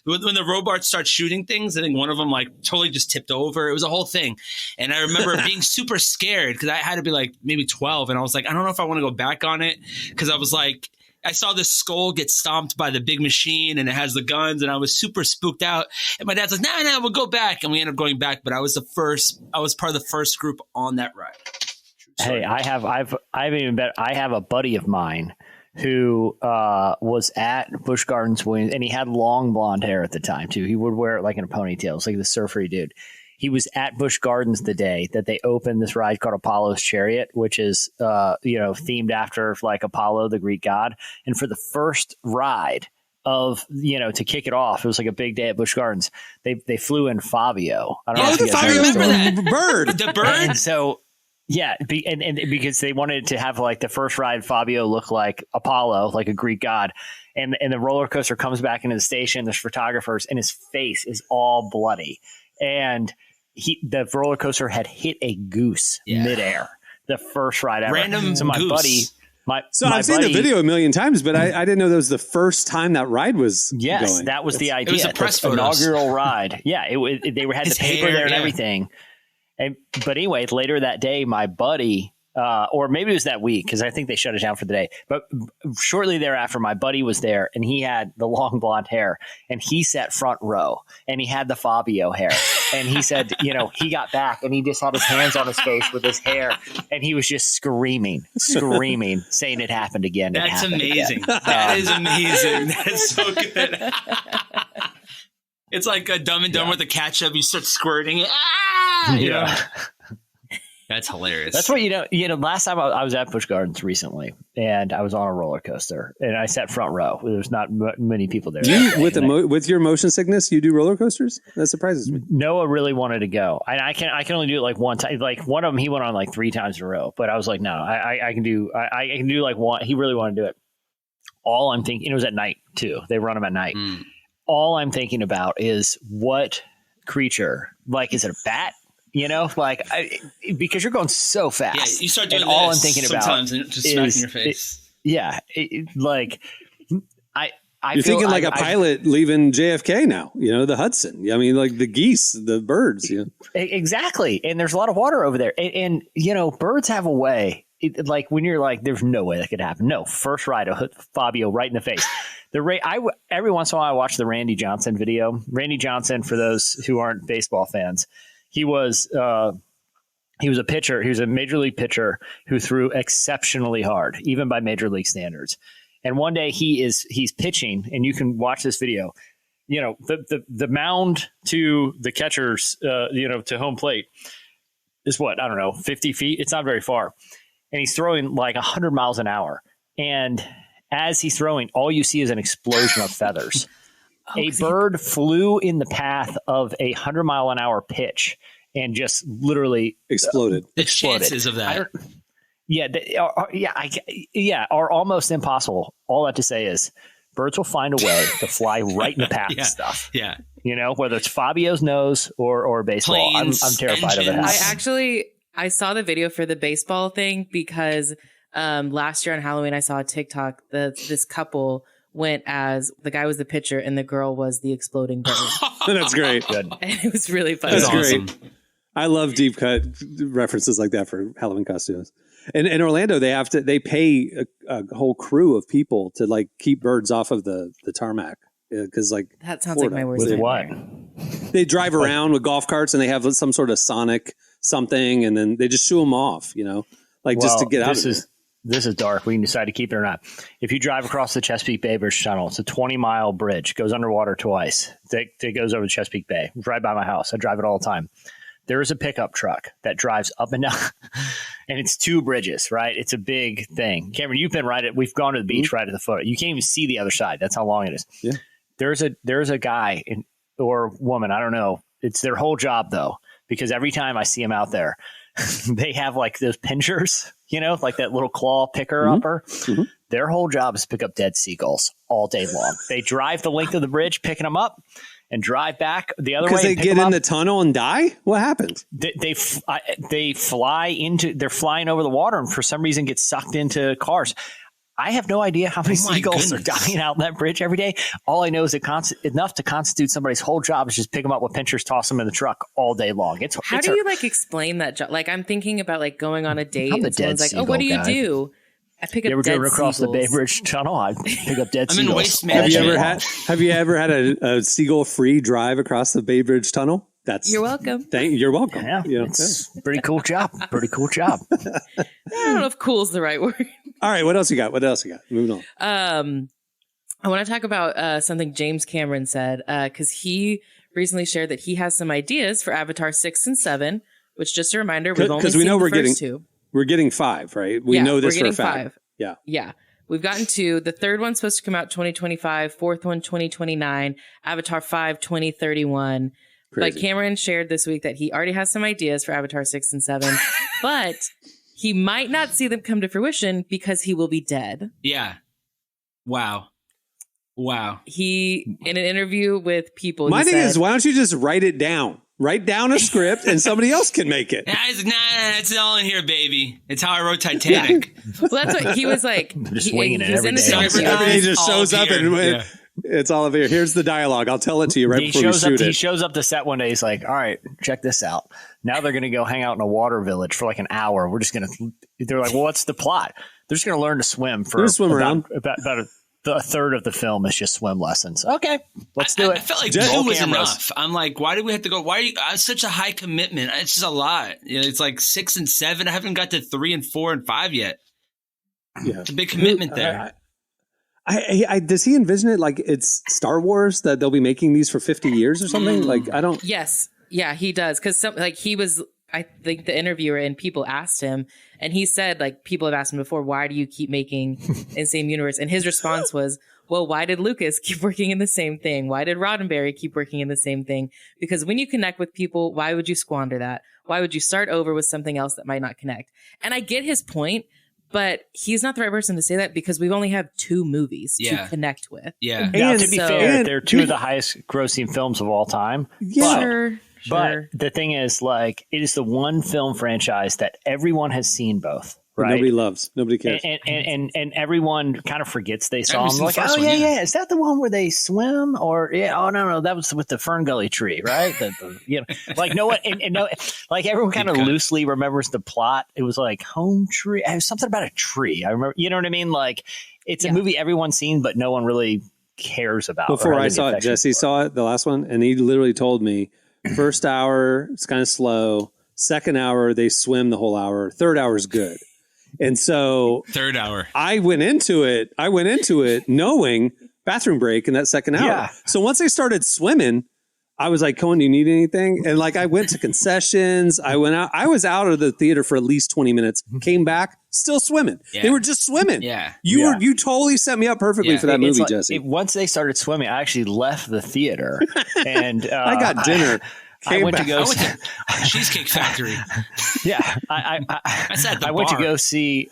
when the robots start shooting things, I think one of them like totally just tipped over. It was a whole thing. And I remember being super scared because I had to be like maybe 12. And I was like, I don't know if I want to go back on it, because I was like, I saw this skull get stomped by the big machine and it has the guns, and I was super spooked out. And my dad's like, no, we'll go back. And we ended up going back. But I was part of the first group on that ride. Hey, I have a buddy of mine who was at Busch Gardens and he had long blonde hair at the time too. He would wear it like in a ponytail. It's like the surfery dude. He was at Busch Gardens the day that they opened this ride called Apollo's Chariot, which is, themed after like Apollo, the Greek god. And for the first ride of, to kick it off, it was like a big day at Busch Gardens. They flew in Fabio. I don't know if you guys remember that bird. The bird. And so, yeah. And because they wanted to have like the first ride, Fabio look like Apollo, like a Greek god. And the roller coaster comes back into the station. There's photographers and his face is all bloody. And the roller coaster had hit a goose midair. The first ride ever. Random so my goose. buddy, I've seen the video a million times, but I didn't know that was the first time that ride was going. That was the idea. It was a press inaugural ride. Yeah, they had the paper there and everything. But anyway, later that day, my buddy, or maybe it was that week, because I think they shut it down for the day. But shortly thereafter, my buddy was there, and he had the long blonde hair, and he sat front row, and he had the Fabio hair. And he said, he got back, and he just had his hands on his face with his hair, and he was just screaming, saying it happened again. That's amazing. That is amazing. That's so good. It's like a Dumb and Dumber with the ketchup. You start squirting it. That's hilarious. That's what last time I was at Busch Gardens recently, and I was on a roller coaster, and I sat front row. There's not many people there. With your motion sickness, you do roller coasters? That surprises me. Noah really wanted to go. I can only do it like one time. Like one of them, he went on like 3 times in a row. But I was like, no, I can do like one. He really wanted to do it. All I'm thinking, it was at night too. They run them at night. All I'm thinking about is what creature. Like, is it a bat? Because you're going so fast. Yeah, you start doing and all I'm thinking about sometimes and just smacking your face. You're thinking like a pilot leaving JFK now, the Hudson. I mean, like the geese, the birds. Exactly. And there's a lot of water over there. And birds have a way. Like when you're like, there's no way that could happen. No, first ride, I hit Fabio right in the face. Every once in a while, I watch the Randy Johnson video. Randy Johnson, for those who aren't baseball fans, he was a pitcher. He was a major league pitcher who threw exceptionally hard, even by major league standards. And one day he's pitching, and you can watch this video. The mound to the catcher's, to home plate is 50 feet. It's not very far, and he's throwing like 100 miles an hour. And as he's throwing, all you see is an explosion of feathers. A bird flew in the path of a 100-mile-an-hour pitch and just literally exploded. The chances of that, are almost impossible. All I have to say is, birds will find a way to fly right in the path of stuff. Yeah, whether it's Fabio's nose or baseball. Planes, I'm terrified of it. I saw the video for the baseball thing because last year on Halloween I saw a TikTok that this couple went as the guy was the pitcher and the girl was the exploding bird. That's great. Good. And it was really funny. That's awesome. Great. I love deep cut references like that for Halloween costumes. And in Orlando, they pay a whole crew of people to like keep birds off of the tarmac. Because that sounds Florida, like my worst with nightmare. what? They drive around with golf carts and they have some sort of sonic something, and then they just shoo them off, just to get out of it. This is dark. We can decide to keep it or not. If you drive across the Chesapeake Bay Bridge Tunnel, it's a 20-mile bridge, goes underwater twice. That goes over the Chesapeake Bay. It's right by my house. I drive it all the time. There is a pickup truck that drives up and down, and it's 2 bridges, right? It's a big thing. Cameron, you've been we've gone to the beach right at the foot. You can't even see the other side. That's how long it is. Yeah. There's a guy or woman, I don't know. It's their whole job, though, because every time I see them out there, they have like those pinchers, like that little claw picker upper. Mm-hmm. Their whole job is to pick up dead seagulls all day long. They drive the length of the bridge, picking them up, and drive back the other way. Because they get in the tunnel and die? What happened? They fly they're flying over the water and for some reason get sucked into cars. I have no idea how many seagulls are dying out in that bridge every day. All I know is enough to constitute somebody's whole job is just pick them up with pinchers, toss them in the truck all day long. How do you explain that job? Like, I'm thinking about going on a date and someone's like, oh, what do you do? I pick up ever dead driven across the Bay Bridge Tunnel? I pick up dead seagulls. I'm in waste management. Have you ever had a seagull-free drive across the Bay Bridge Tunnel? You're welcome. You're welcome. Yeah, it's a pretty cool job. Pretty cool job. I don't know if "cool" is the right word. All right, what else you got? Moving on. I want to talk about something James Cameron said because he recently shared that he has some ideas for Avatar 6 and 7. Which, just a reminder, we've only seen the first two. We're getting 5, right? We know this for a fact. 5. Yeah. We've gotten 2. The third one's supposed to come out 2025. Fourth one 2029. Avatar 5 2031. Crazy. But Cameron shared this week that he already has some ideas for Avatar 6 and 7, but he might not see them come to fruition because he will be dead. Yeah. Wow. He, in an interview with People, my thing is, why don't you just write it down? Write down a script and somebody else can make it. Nah, it's all in here, baby. It's how I wrote Titanic. Well, that's what he was like. Just winging it every day. Everybody just shows up and it's all of here. Here's the dialogue. I'll tell it to you before we shoot it. He shows up to set one day. He's like, all right, check this out. Now they're going to go hang out in a water village for like an hour. They're like, well, what's the plot? They're just going to learn to swim for around. About a third of the film is just swim lessons. Okay, let's do it. I felt like 2 was enough. I'm like, why do we have to go? Such a high commitment? It's just a lot. It's like 6 and 7. I haven't got to 3 and 4 and 5 yet. Yeah, it's a big commitment there. Does he envision it like it's Star Wars, that they'll be making these for 50 years or something? Like, I don't. Yes. Yeah, he does. Because he was, I think the interviewer and People asked him, and he said, people have asked him before, why do you keep making in the same universe? And his response was, well, why did Lucas keep working in the same thing? Why did Roddenberry keep working in the same thing? Because when you connect with people, why would you squander that? Why would you start over with something else that might not connect? And I get his point. But he's not the right person to say that because we only have 2 movies to connect with. Yeah. Now, to be fair, they're 2 of the highest grossing films of all time. Yeah. Sure. But the thing is, it is the one film franchise that everyone has seen both. Right? Nobody loves. Nobody cares. And everyone kind of forgets they saw them. Like, oh, yeah. Is that the one where they swim? Or, no, that was with the Fern Gully tree, right? No one, everyone kind of loosely remembers the plot. It was like Home Tree. It was something about a tree. I remember, you know what I mean? It's a movie everyone's seen, but no one really cares about. Before I saw it, Jesse saw it, the last one, and he literally told me, first hour, it's kind of slow. Second hour, they swim the whole hour. Third hour is good. And so third hour, I went into it knowing bathroom break in that second hour. Yeah. So once they started swimming, I was like, Cohen, do you need anything? And I went to concessions. I went out. I was out of the theater for at least 20 minutes, came back, still swimming. Yeah. They were just swimming. Yeah. You totally set me up perfectly for that movie, Jesse. Once they started swimming, I actually left the theater and I got dinner. I went to go see Cheesecake Factory. Yeah, I went to go see.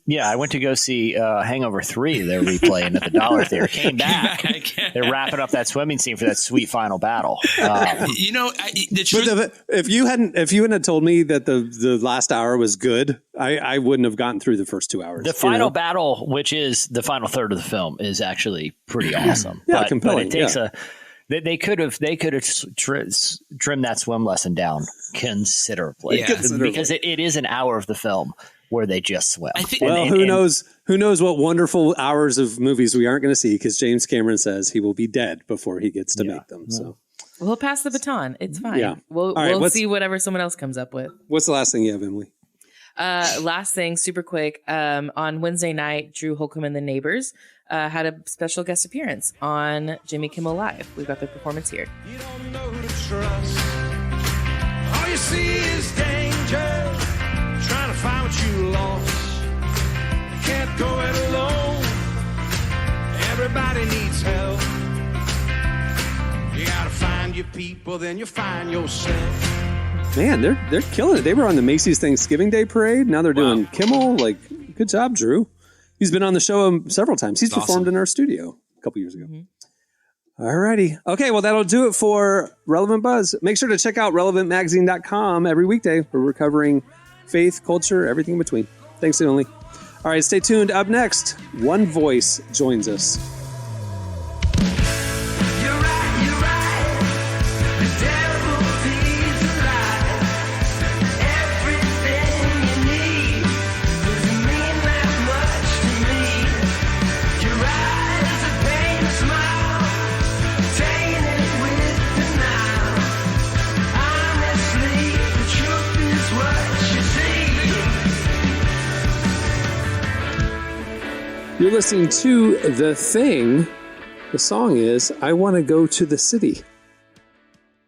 Yeah, I went to go see Hangover 3. They're replaying at the Dollar Theater. Came back. They're wrapping up that swimming scene for that sweet final battle. The truth. If you hadn't told me that the last hour was good, I wouldn't have gotten through the first 2 hours. The final battle, which is the final third of the film, is actually pretty awesome. Compelling. But it takes They could have trimmed that swim lesson down considerably, because it is an hour of the film where they just swim. Who knows what wonderful hours of movies we aren't going to see, because James Cameron says he will be dead before he gets to make them. So we'll pass the baton. It's fine. Yeah. We'll see whatever someone else comes up with. What's the last thing you have, Emily? Last thing, super quick. On Wednesday night, Drew Holcomb and the Neighbors had a special guest appearance on Jimmy Kimmel Live. We've got their performance here. You don't know who to trust. All you see is danger, trying to find what you lost. You can't go it alone. Everybody needs help. You gotta find your people, then you find yourself. Man, they're killing it. They were on the Macy's Thanksgiving Day Parade. Now they're doing Kimmel. Good job, Drew. He's been on the show several times. He's performed in our studio a couple years ago. Mm-hmm. All righty. Okay, well, that'll do it for Relevant Buzz. Make sure to check out relevantmagazine.com every weekday. We're covering faith, culture, everything in between. Thanks, Emily. All right, stay tuned. Up next, One Voice joins us. You're listening to The Thing. The song is, I Want to Go to the City.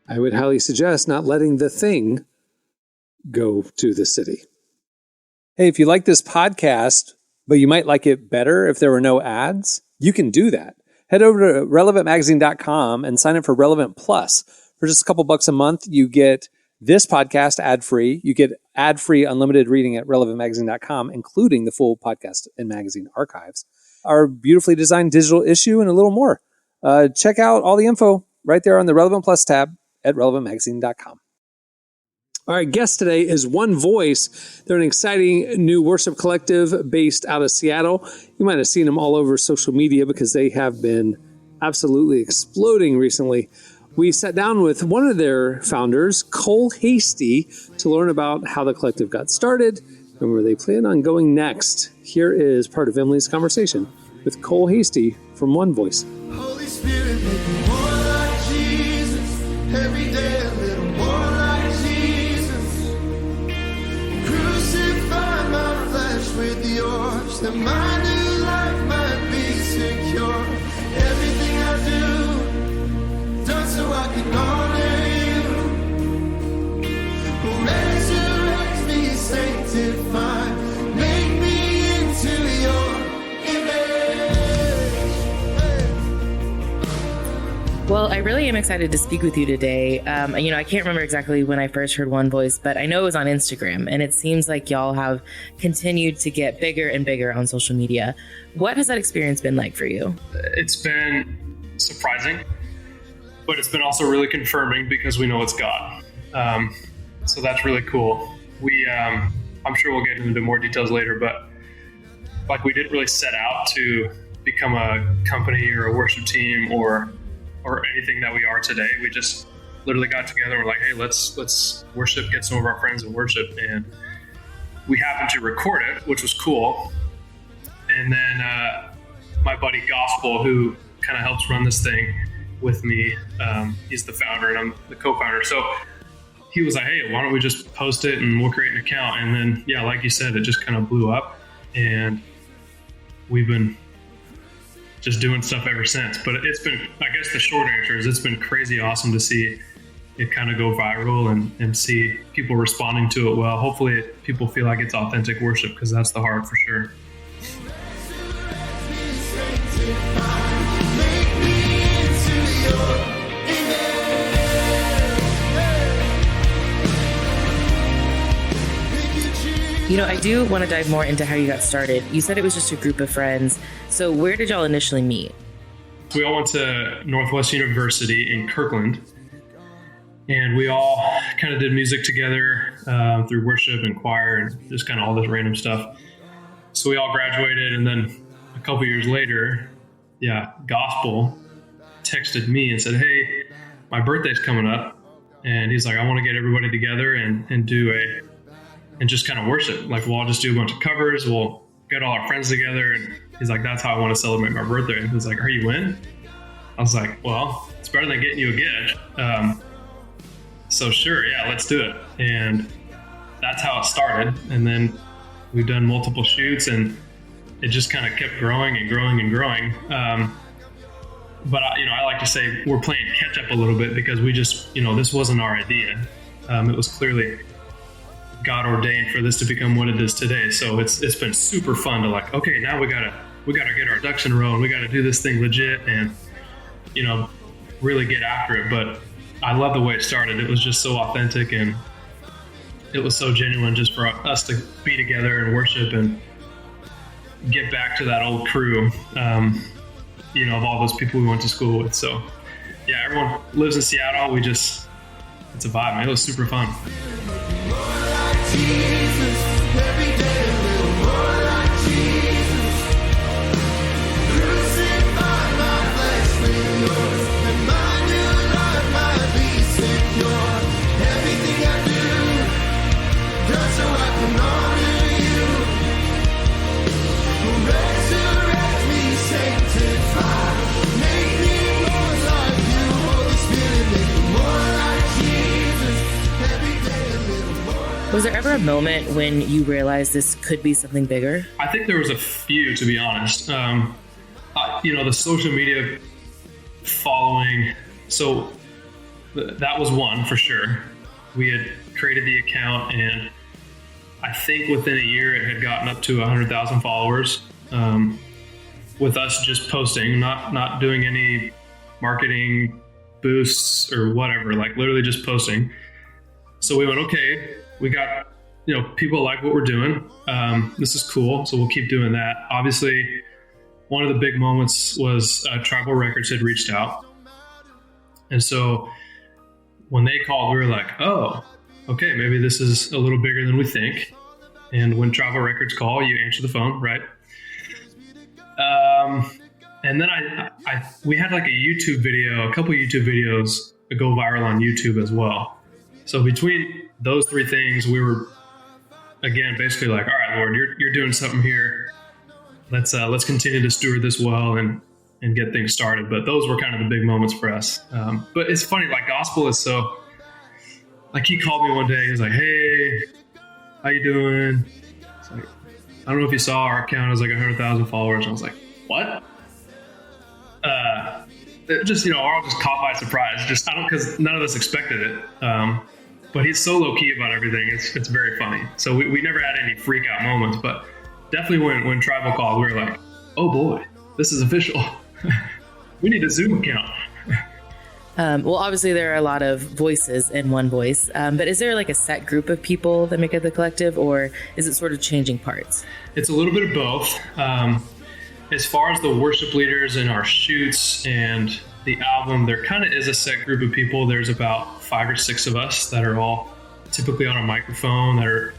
I would highly suggest not letting the thing go to the city. Hey, if you like this podcast, but you might like it better if there were no ads, you can do that. Head over to relevantmagazine.com and sign up for Relevant Plus. For just a couple bucks a month, you get this podcast ad-free. You get ad-free unlimited reading at relevantmagazine.com, including the full podcast and magazine archives, our beautifully designed digital issue, and a little more. Check out all the info right there on the Relevant Plus tab at relevantmagazine.com. All right, guest today is One Voice. They're an exciting new worship collective based out of Seattle. You might have seen them all over social media because they have been absolutely exploding recently. We sat down with one of their founders, Cole Hasty, to learn about how the collective got started and where they plan on going next. Here is part of Emily's conversation with Cole Hasty from One Voice. Holy Spirit, make me more like Jesus. Every day a little more like Jesus. Crucify my flesh with yours, that my new life might be secure. Everything I do, done so I can honor you. Resurrect me, sanctify, make me into your image. Well, I really am excited to speak with you today. I can't remember exactly when I first heard One Voice, but I know it was on Instagram, and it seems like y'all have continued to get bigger and bigger on social media. What has that experience been like for you? It's been surprising, but it's been also really confirming because we know it's God. So that's really cool. I'm sure we'll get into more details later, but like we didn't really set out to become a company or a worship team or anything that we are today. We just literally got together and we're like, hey, let's worship, get some of our friends and worship. And we happened to record it, which was cool. And then my buddy Gospel, who kind of helps run this thing with me, he's the founder and I'm the co-founder. So he was like, hey, why don't we just post it and we'll create an account. And then, yeah, like you said, it just kind of blew up and we've been just doing stuff ever since. But it's been, I guess the short answer is it's been crazy awesome to see it kind of go viral and see people responding to it well. Hopefully people feel like it's authentic worship, because that's the heart for sure. I do want to dive more into how you got started. You said it was just a group of friends. So where did y'all initially meet? We all went to Northwest University in Kirkland, and we all kind of did music together through worship and choir and just kind of all this random stuff. So we all graduated, and then a couple years later, Gospel texted me and said, hey, my birthday's coming up. And he's like, I want to get everybody together and do and just kind of worship. Like, we'll all just do a bunch of covers. We'll get all our friends together. And he's like, that's how I want to celebrate my birthday. And he was like, are you in? I was like, well, it's better than getting you a gift. So sure, yeah, let's do it. And that's how it started. And then we've done multiple shoots, and it just kind of kept growing and growing and growing. But I like to say we're playing catch up a little bit, because we just, this wasn't our idea. It was clearly God ordained for this to become what it is today. So it's been super fun to like, okay, now we gotta get our ducks in a row, and we gotta do this thing legit and really get after it. But I love the way it started. It was just so authentic, and it was so genuine just for us to be together and worship and get back to that old crew, of all those people we went to school with. So yeah, everyone lives in Seattle. It's a vibe, man. It was super fun. Jesus, every day a little more like Jesus. Was there ever a moment when you realized this could be something bigger? I think there was a few, to be honest. The social media following, so that was one for sure. We had created the account, and I think within a year it had gotten up to 100,000 followers, with us just posting, not doing any marketing boosts or whatever, like literally just posting. So we went, okay, we got, people like what we're doing. This is cool. So we'll keep doing that. Obviously, one of the big moments was Tribal Records had reached out. And so when they called, we were like, oh, okay, maybe this is a little bigger than we think. And when Tribal Records call, you answer the phone, right? And then we had like a couple YouTube videos that go viral on YouTube as well. So between those three things, we were, again, basically like, all right, Lord, you're doing something here. Let's continue to steward this well and get things started. But those were kind of the big moments for us. But it's funny, like gospel is so, like he called me one day, he was like, hey, how you doing? It's like, I don't know if you saw our account has like 100,000 followers. I was like, what? Just, we're all just caught by surprise. Because none of us expected it. But he's so low key about everything. It's very funny. So we never had any freak out moments, but definitely when Tribal called, we were like, oh boy, this is official. We need a Zoom account. Well, obviously there are a lot of voices in One Voice, but is there like a set group of people that make up the collective, or is it sort of changing parts? It's a little bit of both. As far as the worship leaders and our shoots and the album, there kind of is a set group of people. There's about 5 or 6 of us that are all typically on a microphone that are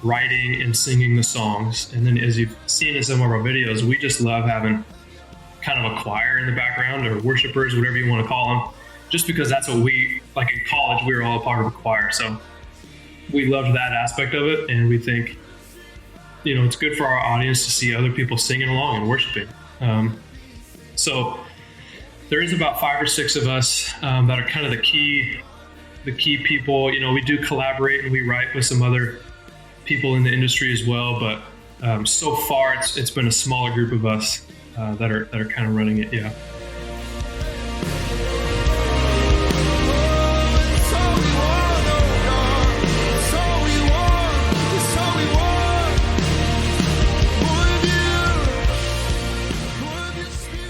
writing and singing the songs. And then as you've seen in some of our videos, we just love having kind of a choir in the background, or worshipers, whatever you want to call them, just because that's what we, like in college, we were all a part of a choir. So we loved that aspect of it. And we think, it's good for our audience to see other people singing along and worshiping. So there is about 5 or 6 of us that are kind of the key people. We do collaborate and we write with some other people in the industry as well. But so far, it's been a smaller group of us that are kind of running it. Yeah.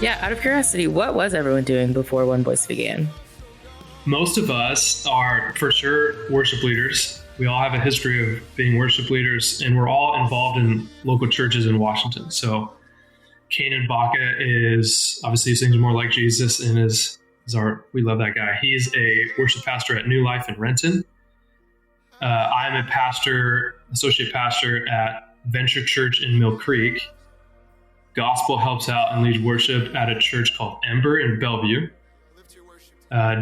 Yeah, out of curiosity, what was everyone doing before One Voice began? Most of us are for sure worship leaders. We all have a history of being worship leaders, and we're all involved in local churches in Washington. So Kanan Baca is, obviously he sings More Like Jesus and is we love that guy. He's a worship pastor at New Life in Renton. I'm a associate pastor at Venture Church in Mill Creek. Gospel helps out and leads worship at a church called Ember in Bellevue.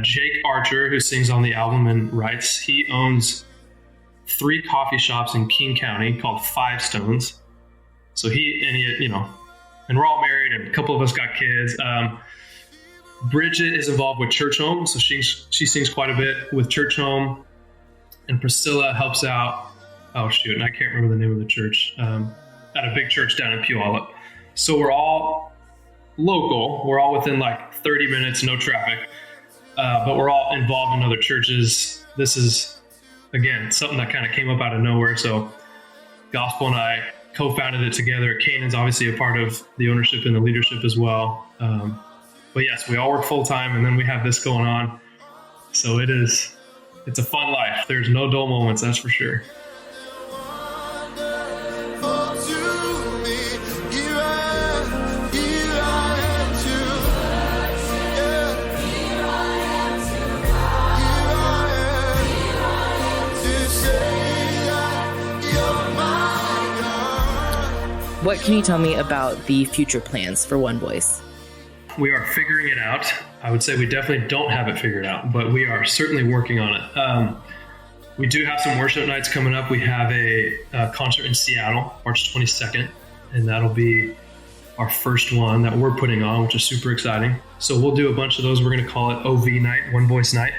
Jake Archer, who sings on the album and writes, he owns 3 coffee shops in King County called Five Stones. So and we're all married, and a couple of us got kids. Bridget is involved with Church Home, so she sings quite a bit with Church Home. And Priscilla helps out. Oh shoot, and I can't remember the name of the church. At a big church down in Puyallup. So we're all local. We're all within like 30 minutes, no traffic. But we're all involved in other churches. This is, again, something that kind of came up out of nowhere. So Gospel and I co-founded it together. Kanan's obviously a part of the ownership and the leadership as well. But yes, we all work full time, and then we have this going on. So it's a fun life. There's no dull moments, that's for sure. What can you tell me about the future plans for One Voice? We are figuring it out. I would say we definitely don't have it figured out, but we are certainly working on it. We do have some worship nights coming up. We have a concert in Seattle, March 22nd, and that'll be our first one that we're putting on, which is super exciting. So we'll do a bunch of those. We're going to call it OV night, One Voice night.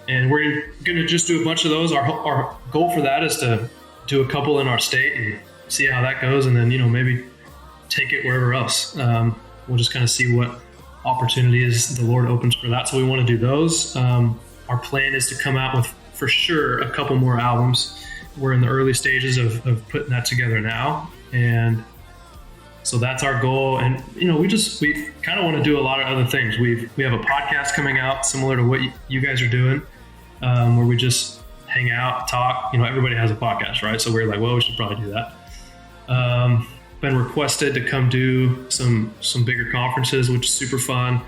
And we're going to just do a bunch of those. Our goal for that is to do a couple in our state and see how that goes. And then, maybe take it wherever else. We'll just kind of see what opportunities the Lord opens for that. So we want to do those. Our plan is to come out with, for sure, a couple more albums. We're in the early stages of putting that together now. And so that's our goal. And, we kind of want to do a lot of other things. We have a podcast coming out similar to what you guys are doing, where we just hang out, talk. Everybody has a podcast, right? So we're like, well, we should probably do that. Been requested to come do some bigger conferences, which is super fun.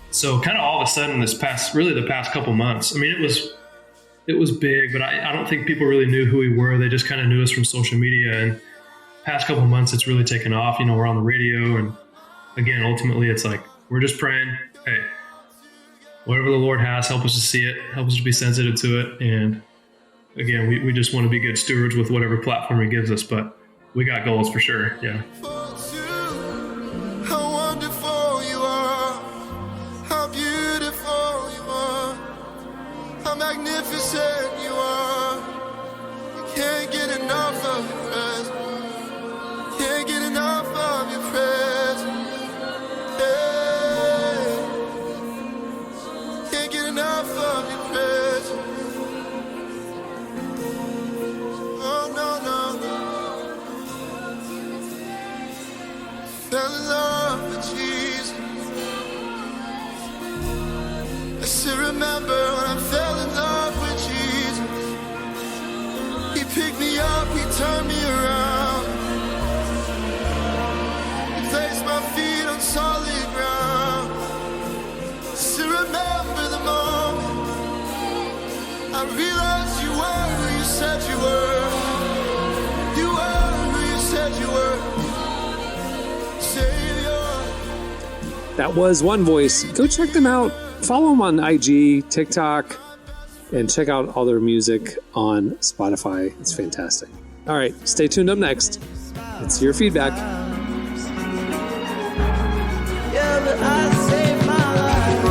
So kind of all of a sudden the past couple months, it was big, but I don't think people really knew who we were. They just kind of knew us from social media. And past couple months, it's really taken off. We're on the radio. And again, ultimately, it's like, we're just praying, hey, whatever the Lord has, help us to see it, help us to be sensitive to it. And again, we just want to be good stewards with whatever platform he gives us. But we got goals for sure. Yeah. How wonderful you are, how beautiful you are, how magnificent you are. You can't get enough of your presence. Can't get enough of your presence. Hey. Can't get enough of your presence. Oh, no, no, no. Fell in love with Jesus. I still remember when I fell in love with Jesus. He picked me up, he turned me around. He placed my feet on solid ground. Still remember the moment I realized you were who you said you were. You were who you said you were. That was One Voice. Go check them out. Follow them on IG, TikTok, and check out all their music on Spotify. It's fantastic. All right, stay tuned up next. Let's hear your feedback. Yeah, but I saved my life.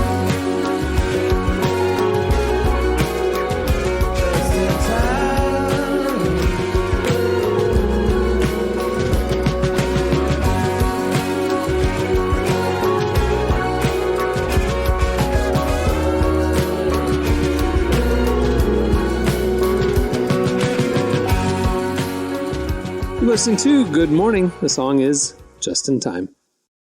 Just in time. Listen to Good Morning. The song is Just in Time.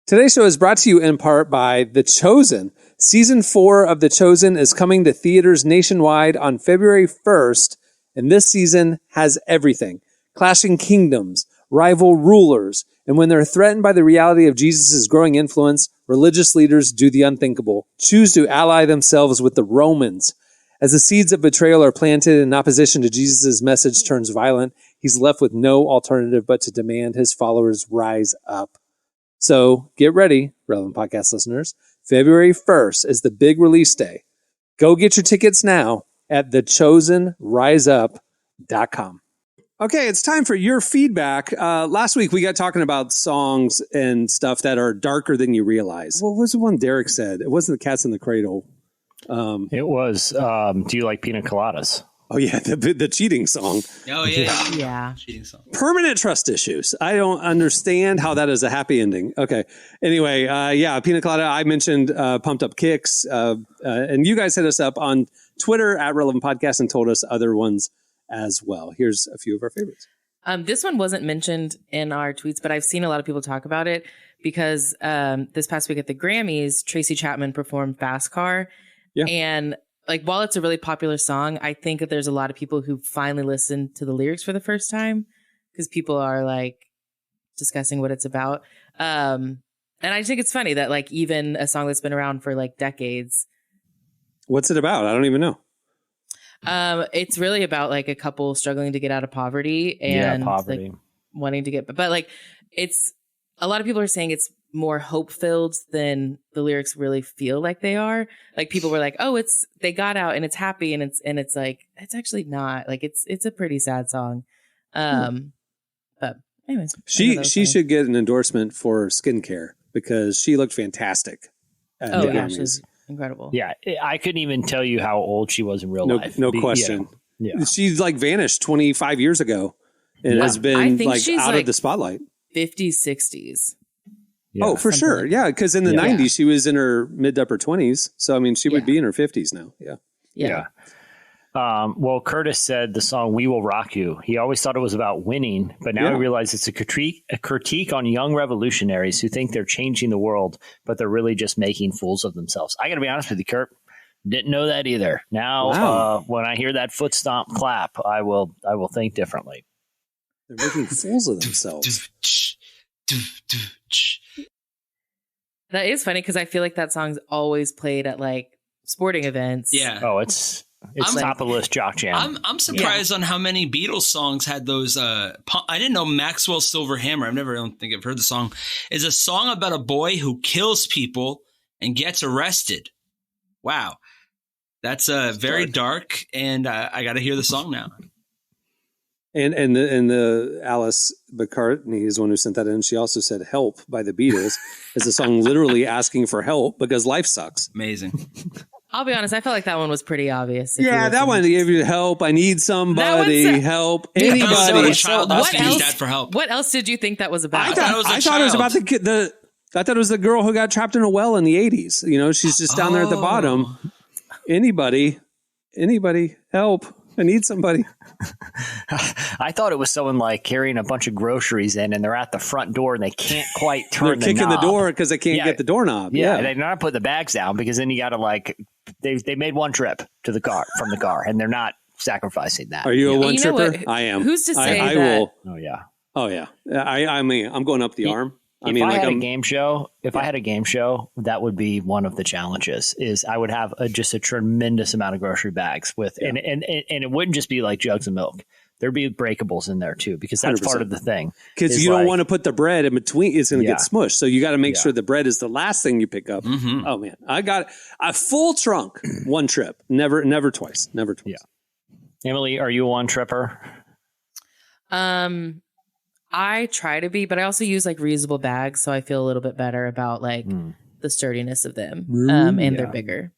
Today's show is brought to you in part by The Chosen. Season 4 of The Chosen is coming to theaters nationwide on February 1st, and this season has everything. Clashing kingdoms, rival rulers, and when they're threatened by the reality of Jesus' growing influence, religious leaders do the unthinkable, choose to ally themselves with the Romans. As the seeds of betrayal are planted and opposition to Jesus' message turns violent, he's left with no alternative but to demand his followers rise up. So get ready, Relevant Podcast listeners. February 1st is the big release day. Go get your tickets now at thechosenriseup.com. Okay, it's time for your feedback. Last week we got talking about songs and stuff that are darker than you realize. What was the one Derek said? It wasn't The Cat's in the Cradle. It was, do you like pina coladas? Oh, yeah, the cheating song. Oh, yeah. Yeah. Cheating song. Permanent trust issues. I don't understand how that is a happy ending. Okay. Anyway, yeah, Pina Colada. I mentioned Pumped Up Kicks. And you guys hit us up on Twitter at Relevant Podcast and told us other ones as well. Here's a few of our favorites. This one wasn't mentioned in our tweets, but I've seen a lot of people talk about it because this past week at the Grammys, Tracy Chapman performed Fast Car. Yeah. And like, while it's a really popular song, I think that there's a lot of people who finally listened to the lyrics for the first time because people are like discussing what it's about. And I think it's funny that like even a song that's been around for like decades. What's it about? I don't even know. It's really about like a couple struggling to get out of poverty and poverty. Like, wanting to get, but like it's a lot of people are saying it's more hope filled than the lyrics really feel like they are. Like people were like, oh, they got out and it's happy and it's like, it's actually not. Like it's a pretty sad song. But anyways. She should get an endorsement for skincare because she looked fantastic. Oh yeah, she's incredible. Yeah, I couldn't even tell you how old she was in real life. No question. Yeah. She's like vanished 25 years ago and has been like out of the spotlight. 50s, 60s. Yeah. Oh, for sure. Like yeah. Because in the 90s, she was in her mid to upper 20s. So, I mean, she would be in her 50s now. Yeah. Yeah. Well, Curtis said the song "We Will Rock You." He always thought it was about winning, but now he realizes it's a critique on young revolutionaries who think they're changing the world, but they're really just making fools of themselves. I got to be honest with you, Kurt. Didn't know that either. Now, when I hear that foot stomp clap, I will think differently. They're making fools of themselves. That is funny because I feel like that song's always played at like sporting events. Yeah. Oh, it's top of the list jock jam. I'm surprised on how many Beatles songs had those. I didn't know Maxwell's Silver Hammer. I don't think I've heard the song. Is a song about a boy who kills people and gets arrested. Wow, that's very dark, and I got to hear the song now. And the Alice McCartney is the one who sent that in. She also said "Help" by the Beatles is a song literally asking for help because life sucks. Amazing. I'll be honest, I felt like that one was pretty obvious. Yeah, that one gave you help. I need somebody. Help. Anybody. What else did you think that was about? I thought it was about the kid. I thought it was the girl who got trapped in a well in the 80s. You know, she's just down there at the bottom. Anybody, help. I need somebody. I thought it was someone like carrying a bunch of groceries in and they're at the front door and they can't quite turn They're kicking the door because they can't get the doorknob. Yeah. They're not putting the bags down because then you got to like, they made one trip to the car from the car and they're not sacrificing that. Are you a one tripper? I am. Who's to say I that? will. Oh yeah. Oh yeah. I mean, I'm going up the arm. If I had a game show, that would be one of the challenges. Is I would have just a tremendous amount of grocery bags with, and it wouldn't just be like jugs of milk. There'd be breakables in there too, because that's 100%. Part of the thing. Because you don't want to put the bread in between; it's going to get smushed. So you got to make sure the bread is the last thing you pick up. Mm-hmm. Oh man, I got a full trunk, one trip, never twice. Yeah. Emily, are you a one tripper? I try to be, but I also use like reusable bags, so I feel a little bit better about like the sturdiness of them, and they're bigger,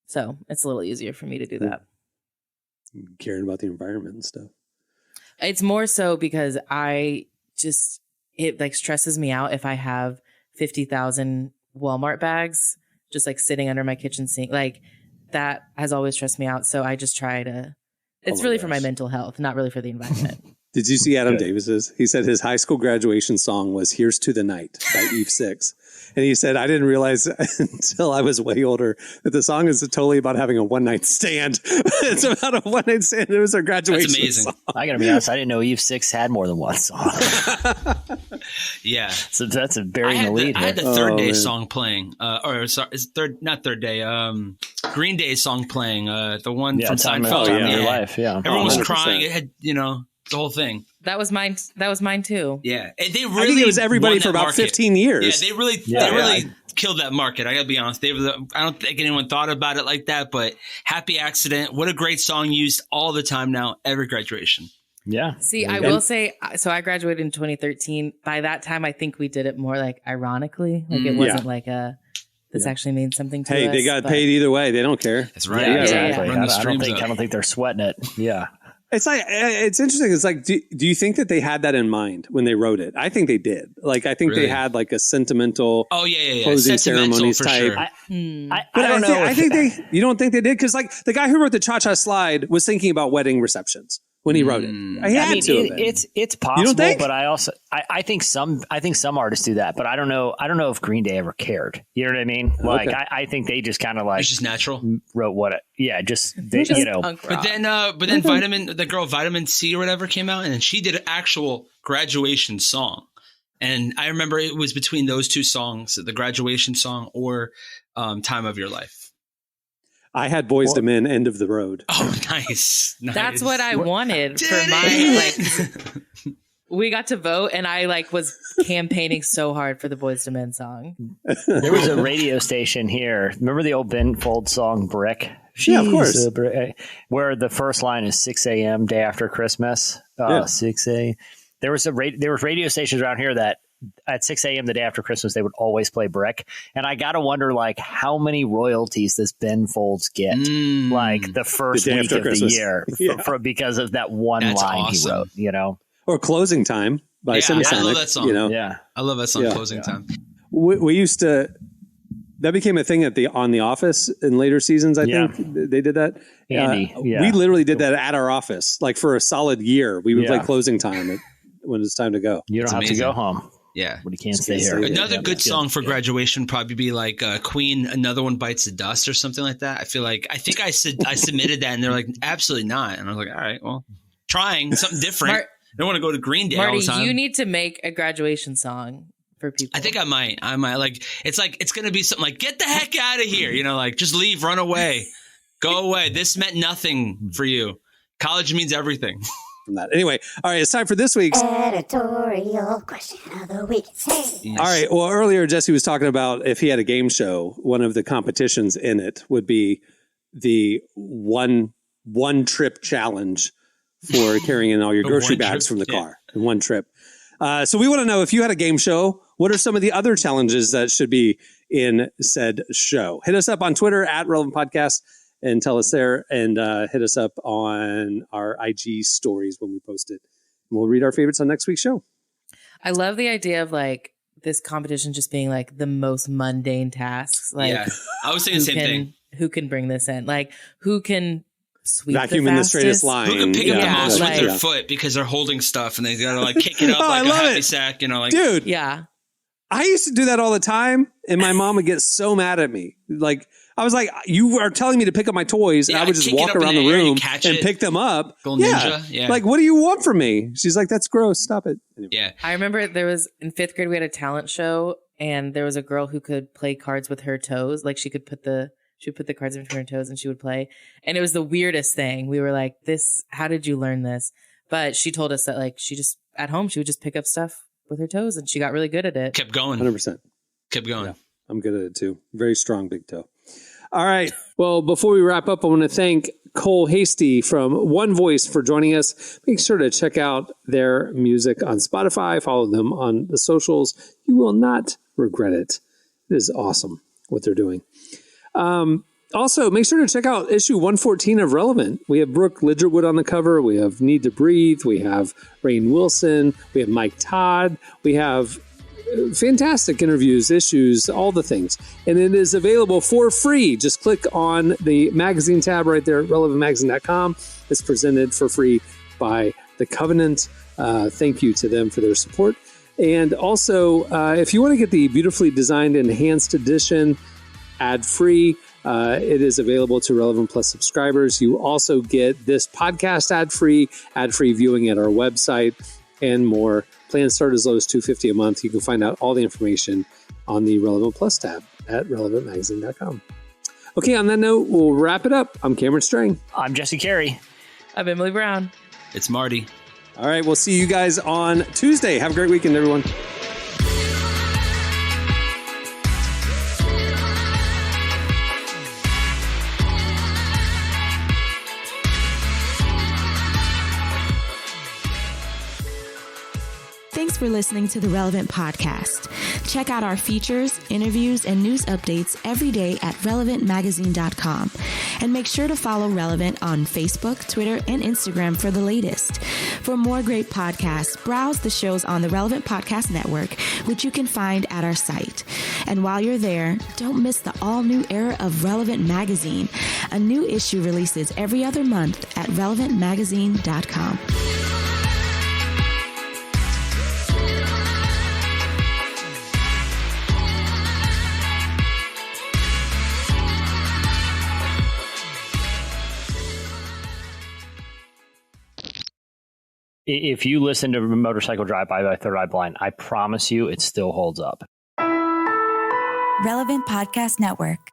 so it's a little easier for me to do that. Caring about the environment and stuff. It's more so because it like stresses me out if I have 50,000 Walmart bags just like sitting under my kitchen sink. Like that has always stressed me out. So I just try to. It's really for my mental health, not really for the environment. Did you see Adam Davis's? He said his high school graduation song was "Here's to the Night" by Eve 6. And he said, I didn't realize until I was way older that the song is totally about having a one-night stand. It's about a one-night stand. It was our graduation That's amazing. song. I got to be honest. I didn't know Eve 6 had more than one song. Yeah. So that's a burying the lead. I had the Third Day song playing. Not Third Day. Green Day song playing. The one from Seinfeld. Your life. Yeah. Everyone was crying. It had, the whole thing. That was mine. That was mine too. Yeah, and they really. I think it was everybody for about 15 years. Yeah, they really killed that market. I gotta be honest. I don't think anyone thought about it like that. But "Happy Accident," what a great song, used all the time now, every graduation. Yeah. See, I will say, so I graduated in 2013. By that time, I think we did it more like ironically, like it wasn't like this actually means something to us. Hey, they got paid either way. They don't care. That's right. Yeah, exactly. I don't think they're sweating it. Yeah. It's like, it's interesting. It's like, do you think that they had that in mind when they wrote it? I think they did. Like, I think they had like a sentimental closing ceremonies type. Sure. I don't know. I think you don't think they did? Because like the guy who wrote the Cha-Cha Slide was thinking about wedding receptions when he wrote it. It's possible, but I think some artists do that, but I don't know if Green Day ever cared. You know what I mean? Like I think they just kind of like it's just natural wrote what it But then the girl Vitamin C or whatever came out, and then she did an actual graduation song. And I remember it was between those two songs, the graduation song or Time of Your Life. I had Boyz II Men, End of the Road. Oh, nice. That's what I wanted for my we got to vote, and I was campaigning so hard for the Boyz II Men song. There was a radio station here. Remember the old Ben Folds song "Brick"? Yeah, of course. Where the first line is 6 a.m. day after Christmas. 6 a.m. There was radio stations around here that at 6 a.m. the day after Christmas, they would always play Brick. And I got to wonder, like, how many royalties does Ben Folds get, like, the first week of Christmas. the year because of that one That's line awesome. he wrote, you know? Or Closing Time by Semisonic. I love that song. You know? Yeah. I love that song, Closing Time. We used to, that became a thing on The Office in later seasons, I think. They did that. Andy, We literally did that at our office. Like for a solid year, we would play Closing Time when it's time to go. You don't have to go home. Yeah. But you can't stay here. Another good song for graduation would probably be like Queen, Another One Bites the Dust or something like that. I think I submitted that and they're like, absolutely not. And I was like, all right, well, trying something different. I don't want to go to Green Day all the time. Marty, you need to make a graduation song for people. I think I might like it's going to be something like, get the heck out of here. You know, like just leave, run away, go away. This meant nothing for you. College means everything. From that. Anyway, all right, it's time for this week's editorial question of the week. Yes. All right. Well, earlier Jesse was talking about if he had a game show, one of the competitions in it would be the one trip challenge for carrying in all your grocery bags from the car in one trip. So we want to know, if you had a game show, what are some of the other challenges that should be in said show? Hit us up on Twitter at Relevant Podcast and tell us there, and hit us up on our IG stories when we post it. And we'll read our favorites on next week's show. I love the idea of like this competition just being like the most mundane tasks. Like, I was saying the same thing. Who can bring this in? Like, who can sweep vacuum in the straightest line? Who can pick up the most with their foot because they're holding stuff and they gotta like kick it up like a happy sack, you know, like dude. Yeah. I used to do that all the time, and my mom would get so mad at me. Like, I was like, you are telling me to pick up my toys, and I would just walk around the room and pick them up. Ninja. Yeah. Like, what do you want from me? She's like, that's gross. Stop it. Anyway. Yeah. I remember there was, in 5th grade, we had a talent show, and there was a girl who could play cards with her toes. Like, she would put the cards in between her toes and she would play. And it was the weirdest thing. We were like, how did you learn this? But she told us that, like, at home, she would just pick up stuff with her toes, and she got really good at it. Kept going. 100%. Kept going. Yeah, I'm good at it too. Very strong big toe. All right. Well, before we wrap up, I want to thank Cole Hasty from One Voice for joining us. Make sure to check out their music on Spotify. Follow them on the socials. You will not regret it. It is awesome what they're doing. Also, make sure to check out issue 114 of Relevant. We have Brooke Lidgerwood on the cover. We have Need to Breathe. We have Rainn Wilson. We have Mike Todd. We have fantastic interviews, issues, all the things. And it is available for free. Just click on the magazine tab right there at relevantmagazine.com. It's presented for free by The Covenant. Thank you to them for their support. And also, if you want to get the beautifully designed enhanced edition ad-free, it is available to Relevant Plus subscribers. You also get this podcast ad-free viewing at our website, and more. Plans start as low as $250 a month. You can find out all the information on the Relevant Plus tab at relevantmagazine.com. Okay, on that note, we'll wrap it up. I'm Cameron Strang. I'm Jesse Carey. I'm Emily Brown. It's Marty. All right, we'll see you guys on Tuesday. Have a great weekend, everyone. Thanks for listening to the Relevant Podcast. Check out our features, interviews, and news updates every day at relevantmagazine.com. And make sure to follow Relevant on Facebook, Twitter, and Instagram for the latest. For more great podcasts, browse the shows on the Relevant Podcast Network, which you can find at our site. And while you're there, don't miss the all-new era of Relevant Magazine. A new issue releases every other month at relevantmagazine.com. If you listen to Motorcycle Drive-By by Third Eye Blind, I promise you it still holds up. Relevant Podcast Network.